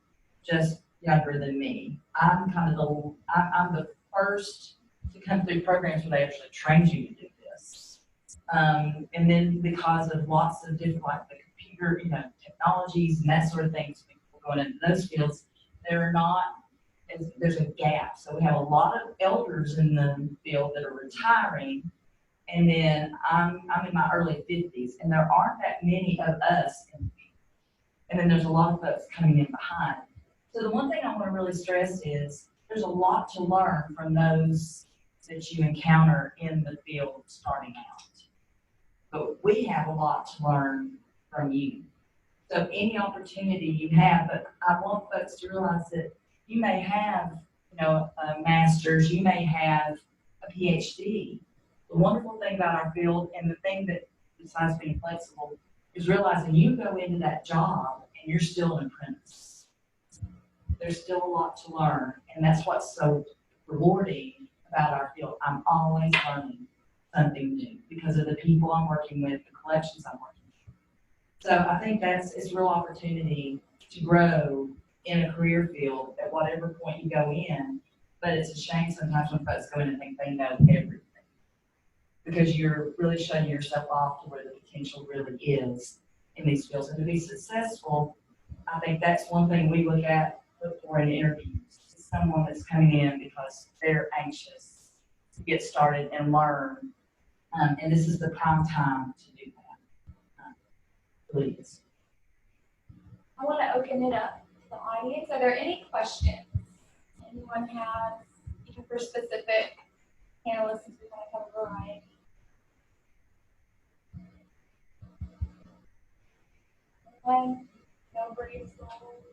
just younger than me. I'm the first to come through programs where they actually trained you to do this. And then because of lots of different, like the computer, you know, technologies and that sort of things, people going into those fields, there's a gap. So we have a lot of elders in the field that are retiring, and then I'm in my early 50s, and there aren't that many of us in the field. And then there's a lot of folks coming in behind. So the one thing I want to really stress is there's a lot to learn from those that you encounter in the field starting out. But we have a lot to learn from you. So any opportunity you have, but I want folks to realize that you may have, you know, a master's, you may have a PhD. The wonderful thing about our field, and the thing that, besides being flexible, is realizing you go into that job and you're still an apprentice. There's still a lot to learn, and that's what's so rewarding about our field. I'm always learning something new because of the people I'm working with, the collections I'm working with. So I think it's a real opportunity to grow in a career field at whatever point you go in, but it's a shame sometimes when folks go in and think they know everything, because you're really shutting yourself off to where the potential really is in these fields. And to be successful, I think that's one thing we look for in interviews. Someone that's coming in because they're anxious to get started and learn. And this is the prime time to do that. Please. I want to open it up to the audience. Are there any questions? Anyone have, even for specific panelists, since we kind of have a variety? Anyone? No brave souls?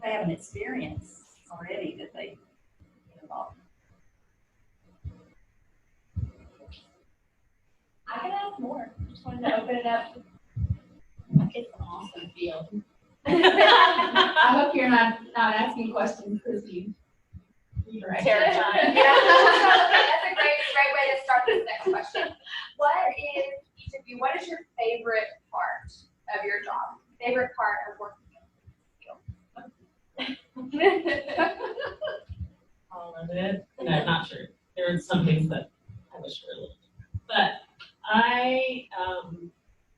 They have an experience already that they get involved. I can ask more. Just wanted to open it up. It's an awesome field. I hope you're not asking questions because you. Terrifying. Yeah. That's a great way to start this next question. What is, each of you, what is your favorite part of your job? Favorite part of working in the field? All of it. No, not sure. There are some things that I wish were a little different. But I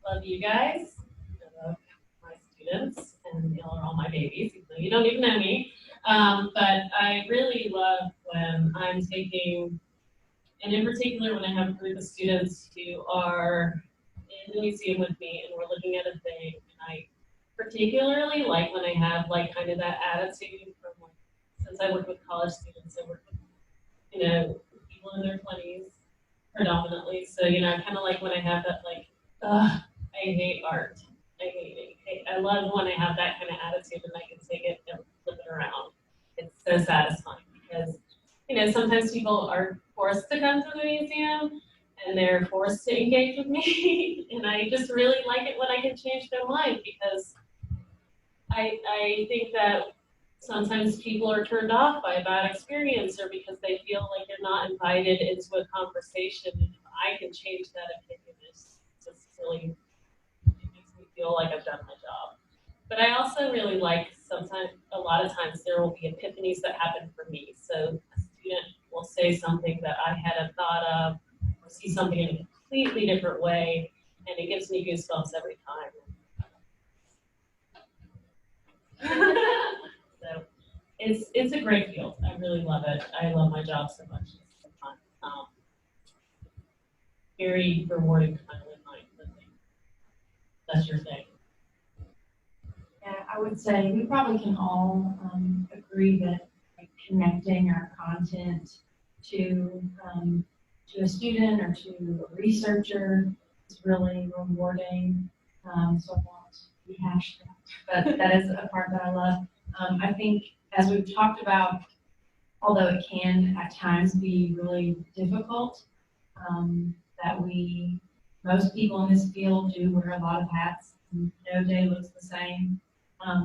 love you guys. I love my students, and y'all are all my babies, even though you don't even know me. But I really love when I'm taking, and in particular when I have a group of students who are in the museum with me and we're looking at a thing. And I particularly like when I have like kind of that attitude from like, since I work with college students, I work with, people in their 20s predominantly. So, I kind of like when I have that like, I hate art. I hate it. I love when I have that kind of attitude and I can take it and flip it around. It's so satisfying because, sometimes people are forced to come to the museum and they're forced to engage with me. And I just really like it when I can change their mind because I think that sometimes people are turned off by a bad experience or because they feel like they're not invited into a conversation. And if I can change that opinion, it's just really, it makes me feel like I've done my job. But I also really like a lot of times there will be epiphanies that happen for me. So a student will say something that I hadn't thought of or see something in a completely different way, and it gives me goosebumps every time. So it's a great field. I really love it. I love my job so much. It's so fun. Very rewarding to finally find something. That's your thing. Yeah, I would say we probably can all agree that like, connecting our content to a student or to a researcher is really rewarding. So I won't rehash that, but that is a part that I love. I think as we've talked about, although it can at times be really difficult, that most people in this field do wear a lot of hats. And no day looks the same.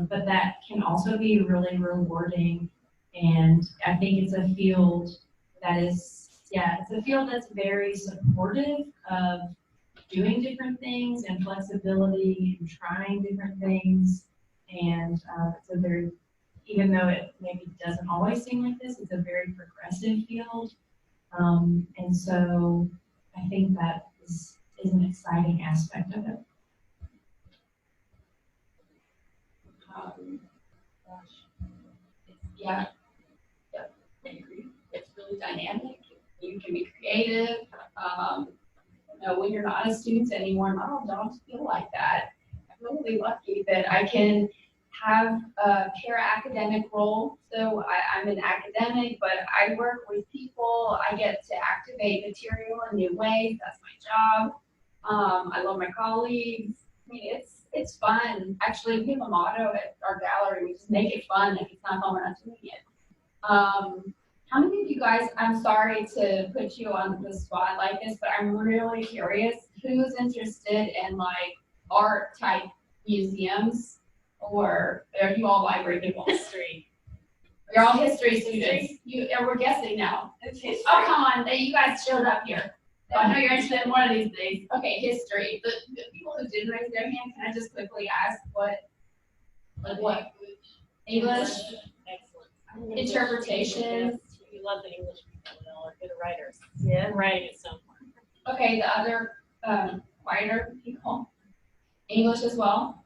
But that can also be really rewarding. And I think it's a field that's very supportive of doing different things and flexibility and trying different things. And it's even though it maybe doesn't always seem like this, it's a very progressive field. And so I think that is an exciting aspect of it. Yeah, I agree. It's really dynamic. You can be creative. When you're not a student anymore, not all jobs feel like that. I'm really lucky that I can have a para-academic role. So I'm an academic, but I work with people. I get to activate material in new ways. That's my job. I love my colleagues. I mean, it's fun. Actually, we have a motto at our gallery. We just make it fun. If it's not fun, we're not doing it. How many of you guys, I'm sorry to put you on the spot like this, but I'm really curious, who's interested in like art type museums, or are you all library people? History. You're all history students. And we're guessing now. Oh, come on, you guys showed up here. So I know you're interested in one of these days. Okay, history. The people who did raise their hand, can I just quickly ask what? English? Excellent. Interpretations. We love the English people. They all are good writers. Yeah. Writing is so important. Okay, the other quieter people. English as well.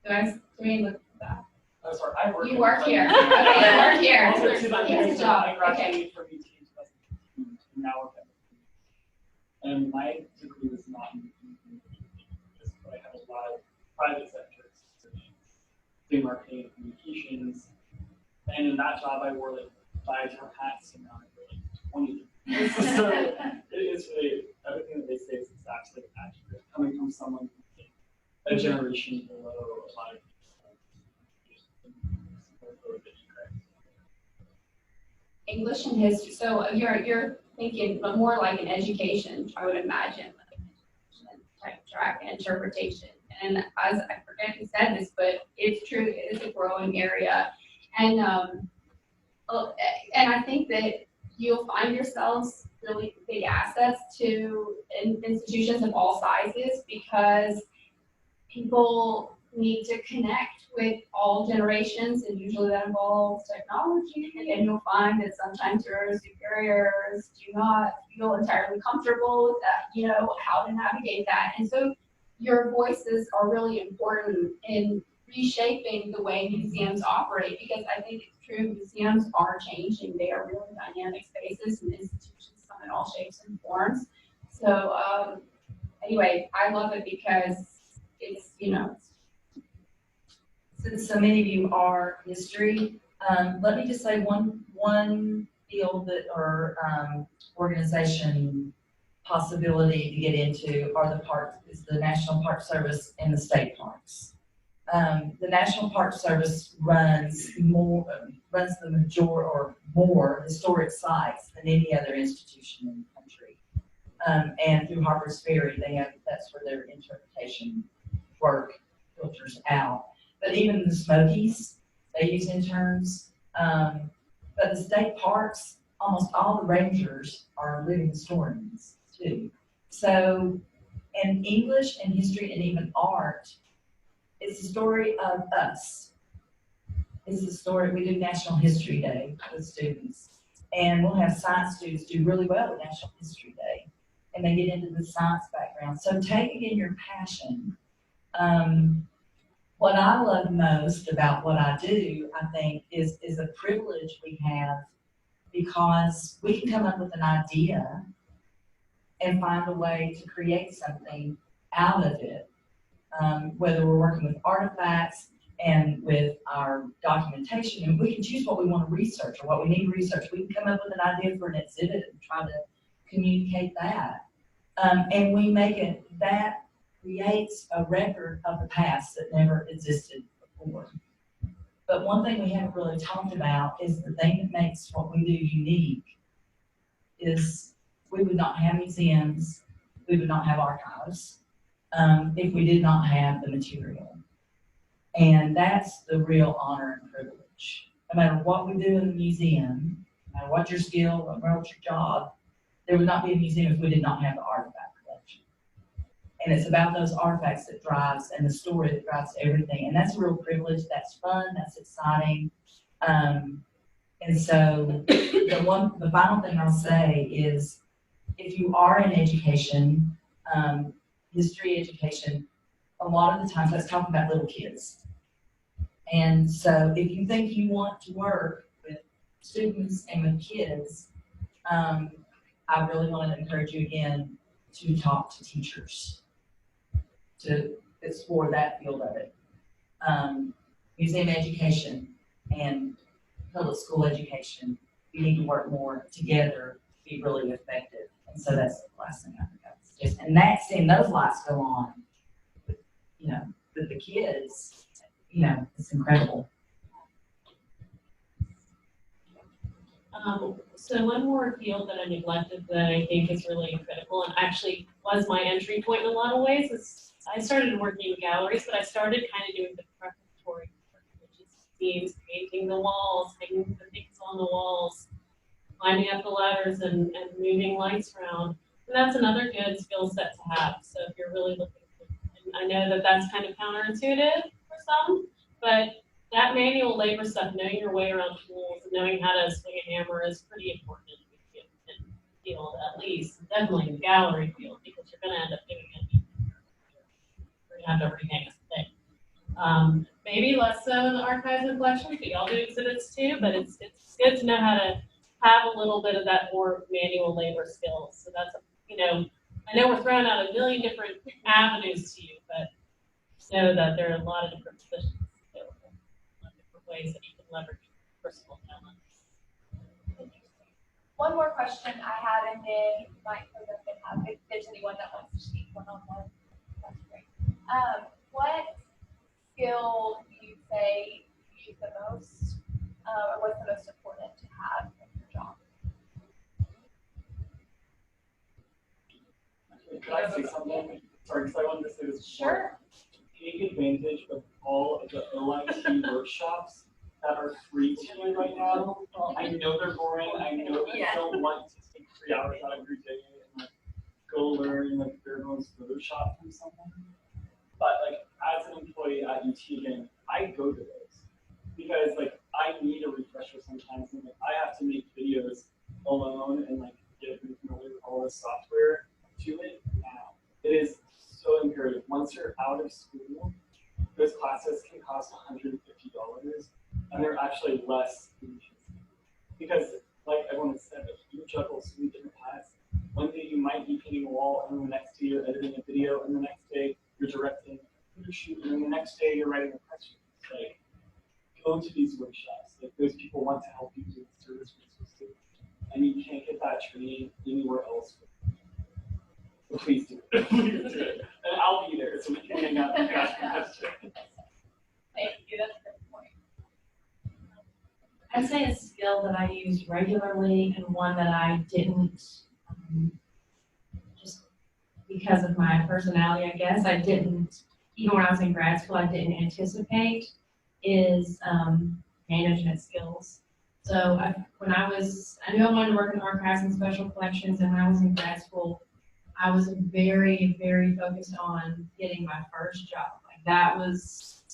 Do we look at that? Oh, sorry, I work. You work here. Okay, you work here. Also, to my Here's the job. I graduated from UT in 2015, and now work at and my degree was not in just but I have a lot of private sector experience, doing marketing and communications. And in that job, I wore like 5 different hats, and now I wear like 20. So it is really everything that they say is exactly accurate, coming from someone a generation below a lot of English and history, so you're thinking but more like an education, I would imagine, like type track and interpretation. And as I forget who said this, but it's true, it is a growing area. And I think that you'll find yourselves really big assets to institutions of all sizes because people need to connect with all generations, and usually that involves technology. And you'll find that sometimes your superiors do not feel entirely comfortable with that, you know, how to navigate that. And so your voices are really important in reshaping the way museums operate, because I think it's true, museums are changing. They are really dynamic spaces, and institutions come in all shapes and forms. So anyway, I love it because it's, you know, Since so many of you are history, let me just say one field that or organization possibility to get into are the parks, is the National Park Service and the state parks. The National Park Service runs the major or more historic sites than any other institution in the country. And through Harper's Ferry, that's where their interpretation work filters out. But even the Smokies, they use interns. But the state parks, almost all the rangers are living historians too. So, in English and history and even art, it's the story of us. It's the story, we do National History Day with students. And we'll have science students do really well at National History Day. And they get into the science background. So take again your passion. What I love most about what I do, I think, is a privilege we have because we can come up with an idea and find a way to create something out of it. Whether we're working with artifacts and with our documentation, and we can choose what we want to research or what we need to research. We can come up with an idea for an exhibit and try to communicate that. And we make it, that creates a record of the past that never existed before. But one thing we haven't really talked about is the thing that makes what we do unique is we would not have museums, we would not have archives, if we did not have the material. And that's the real honor and privilege. No matter what we do in the museum, no matter what your skill, no matter what your job, there would not be a museum if we did not have the artifact collection. And it's about those artifacts that drives, and the story that drives everything. And that's a real privilege, that's fun, that's exciting. And so the final thing I'll say is, if you are in education, history education, a lot of the times let's talk about little kids. And so if you think you want to work with students and with kids, I really want to encourage you again to talk to teachers, to explore that field of it. Museum education and public school education, we need to work more together to be really effective. And so that's the last thing I think I would suggest. And that's seeing those lights go on, with, you know, with the kids, you know, it's incredible. So one more field that I neglected that I think is really critical and actually was my entry point in a lot of ways is I started working in galleries, but I started kind of doing the preparatory work, which is scenes, painting the walls, hanging the things on the walls, climbing up the ladders and moving lights around. And that's another good skill set to have. So if you're really looking for, and I know that that's kind of counterintuitive for some, but that manual labor stuff, knowing your way around tools, and knowing how to swing a hammer is pretty important in the field, at least, definitely in the gallery field, because you're going to end up doing it. You're going to have to rehang this thing. maybe less so in the archives and collections. We all do exhibits too, but it's good to know how to have a little bit of that more manual labor skills. So that's, I know we're throwing out a million different avenues to you, but know that there are a lot of different positions available, a lot of different ways that you can leverage personal talent. One more question I have, and then you might close up and have, if there's anyone that wants to speak one-on-one, that's great. What skill do you say you use the most, or what's the most important to have in your job? Could I say something? Sorry, because I wanted to say this. Sure. Take advantage of all of the OIT workshops that are free to you right now. I know they're boring. I know that you don't want to take 3 hours out of your day and like go learn like bare bones Photoshop from someone. But like as an employee at UTK, I go to those because like I need a refresher sometimes, and like I have to make videos alone and like get familiar with all this software. Do it now. It is so imperative. Once you're out of school, those classes can cost $150, and they're actually less than because, like everyone has said, you juggle so many different hats. One day you might be painting a wall, and then the next day you're editing a video, and the next day you're directing a photo shoot, and then the next day you're writing a press release. Like, go to these workshops. Like, those people want to help you do the service resources, and you can't get that training anywhere else. So please do it. Please do it. And I'll be there, so we can hang out and ask questions. Thank you, that's a good point. I'd say a skill that I use regularly and one that I didn't, just because of my personality, I guess, I didn't, even when I was in grad school, I didn't anticipate, is management skills. So I knew I wanted to work in archives and special collections, and when I was in grad school, I was very, very focused on getting my first job. Like that was,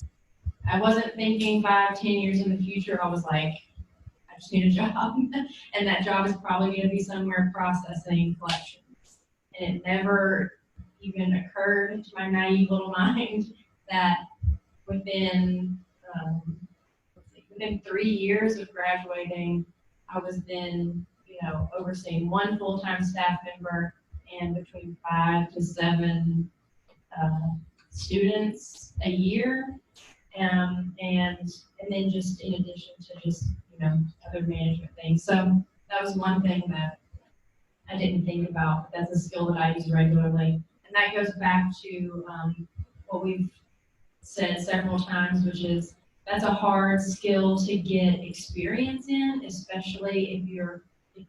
I wasn't thinking 5, 10 years in the future. I was like, I just need a job. And that job is probably going to be somewhere processing collections. And it never even occurred to my naive little mind that within 3 years of graduating, I was then, overseeing one full-time staff member and between 5 to 7 students a year, and then just in addition to just other management things. So that was one thing that I didn't think about. That's a skill that I use regularly, and that goes back to what we've said several times, which is that's a hard skill to get experience in, especially if you're in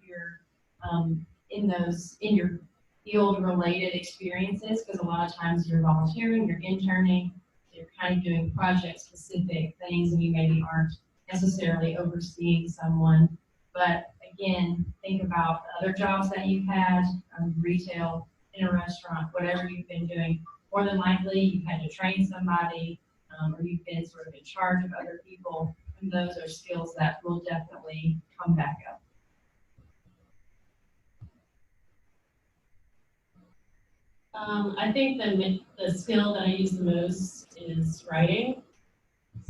your field related experiences, because a lot of times you're volunteering, you're interning, you're kind of doing project specific things, and you maybe aren't necessarily overseeing someone. But again, think about the other jobs that you've had, retail, in a restaurant, whatever you've been doing. More than likely, you've had to train somebody, or you've been sort of in charge of other people, and those are skills that will definitely come back up. I think the skill that I use the most is writing.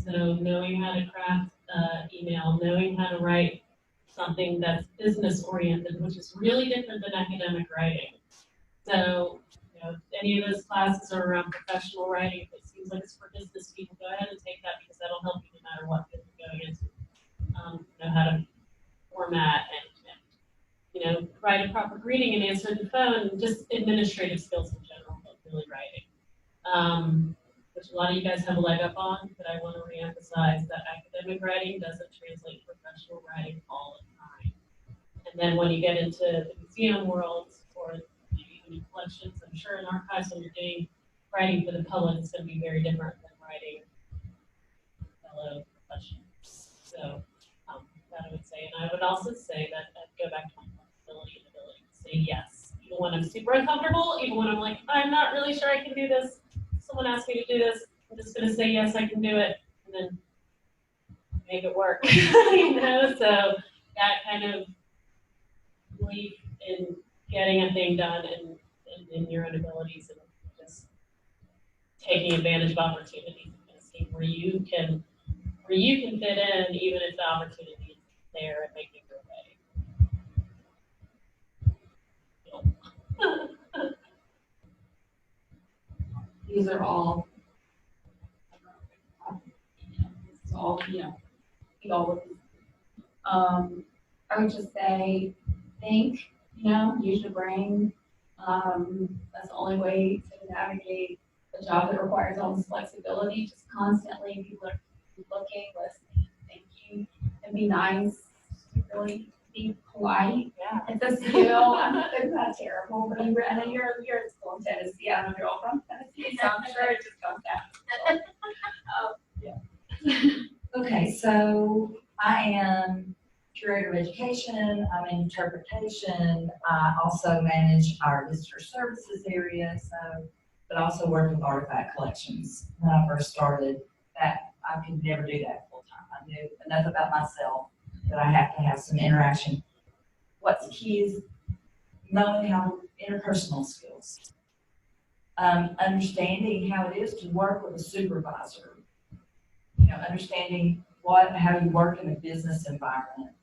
So knowing how to craft email, knowing how to write something that's business oriented, which is really different than academic writing. So, if any of those classes are around professional writing, if it seems like it's for business people, go ahead and take that because that'll help you no matter what field you're going into. Know how to format and write a proper greeting and answer the phone, just administrative skills in general, but really writing. Which a lot of you guys have a leg up on, but I want to reemphasize that academic writing doesn't translate to professional writing all the time. And then when you get into the museum world or even in collections, I'm sure in archives when you're doing writing for the public, it's going to be very different than writing fellow professionals. So that I would say, and I would also say that I'd go back to my flexibility and ability to say yes, even when I'm super uncomfortable, even when I'm like, I'm not really sure I can do this. Someone asked me to do this, I'm just going to say yes, I can do it, and then make it work. So that kind of belief in getting a thing done and in your own abilities and just taking advantage of opportunities and networking where you can fit in even if the opportunity is there and making your way. These are all, this is all, we all look. I would just say, think, use your brain. That's the only way to navigate a job that requires all this flexibility. Just constantly people are looking, listening, thinking, and be nice. Really be polite. Yeah. It's a skill. It's not terrible, but I know you're at school in Tennessee. I know you're all from Tennessee, so I'm sure it just comes down. Okay, so I am curator of education, I'm in interpretation, I also manage our visitor services area, but also work with artifact collections. When I first started, that I could never do that full time. I knew enough about myself that I have to have some interaction. What's key is knowing how interpersonal skills, understanding how it is to work with a supervisor, understanding how you work in a business environment,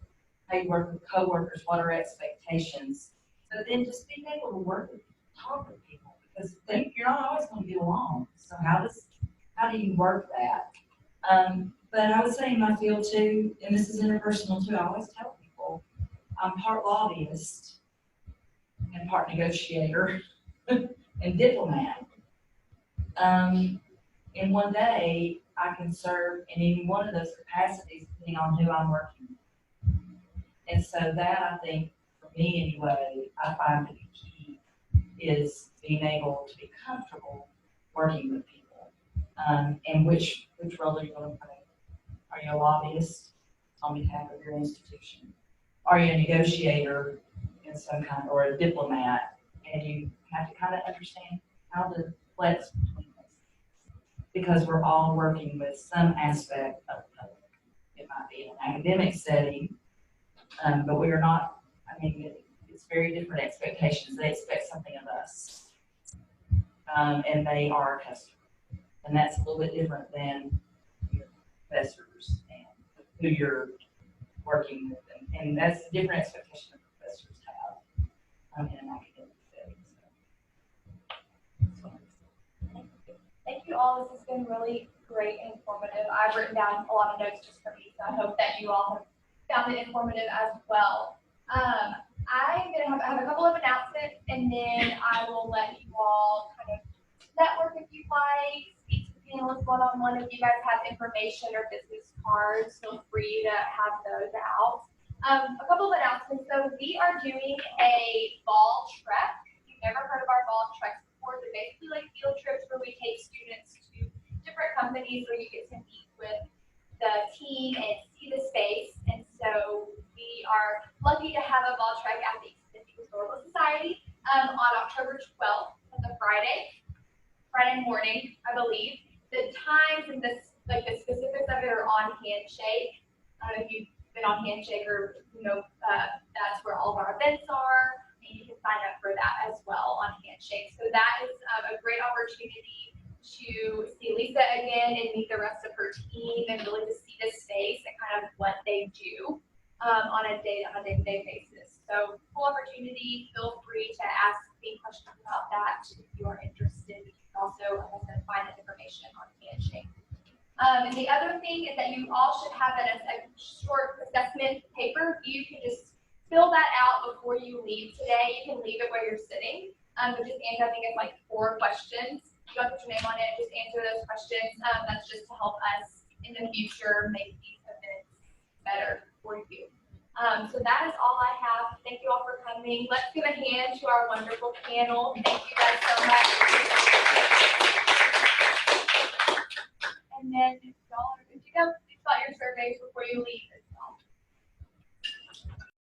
how you work with coworkers, what are expectations, but then just being able to work with, talk with people, because you're not always going to get along. So how do you work that? But I would say in my field too, and this is interpersonal too, I always tell people I'm part lobbyist and part negotiator and diplomat. And one day I can serve in any one of those capacities depending on who I'm working with. And so that, I think, for me anyway, I find to be key is being able to be comfortable working with people. And which role are you going to play? Are you a lobbyist on behalf of your institution? Are you a negotiator in some kind, or a diplomat? And you have to kind of understand how to flex between those, because we're all working with some aspect of the public. It might be an academic setting, but we are not. I mean, it's very different expectations. They expect something of us, and they are our customer, and that's a little bit different than your professors and who you're working with, and that's a different expectation that professors have in an academic setting. So. Thank you all. This has been really great and informative. I've written down a lot of notes just for me, so I hope that you all have found it informative as well. I'm going to have a couple of announcements, and then I will let you all kind of network if you like, speak to the panelists one-on-one. If you guys have information or business cards, feel free to have those out. A couple of announcements. So we are doing a fall trek. If you've never heard of our fall treks before, they're basically like field trips where we take students to different companies where you get to meet with the team and see the space. And so we are lucky to have a ball trek at the Historical Society on October 12th. That's a Friday morning, I believe. The times and the specifics of it are on Handshake. I don't know if you've been on Handshake or that's where all of our events are, and you can sign up for that as well on Handshake. So that is a great opportunity to see Lisa again and meet the rest of her team and really to see the space and kind of what they do on a day-to-day basis. So full opportunity. Feel free to ask me questions about that if you are interested. You can also, like I said, find the information on Handshake. And the other thing is that you all should have a short assessment paper. You can just fill that out before you leave today. You can leave it where you're sitting. But just answer, I think it's like 4 questions. You don't put your name on it, just answer those questions. That's just to help us in the future make these events better for you. So that is all I have. Thank you all for coming. Let's give a hand to our wonderful panel. Thank you guys so much.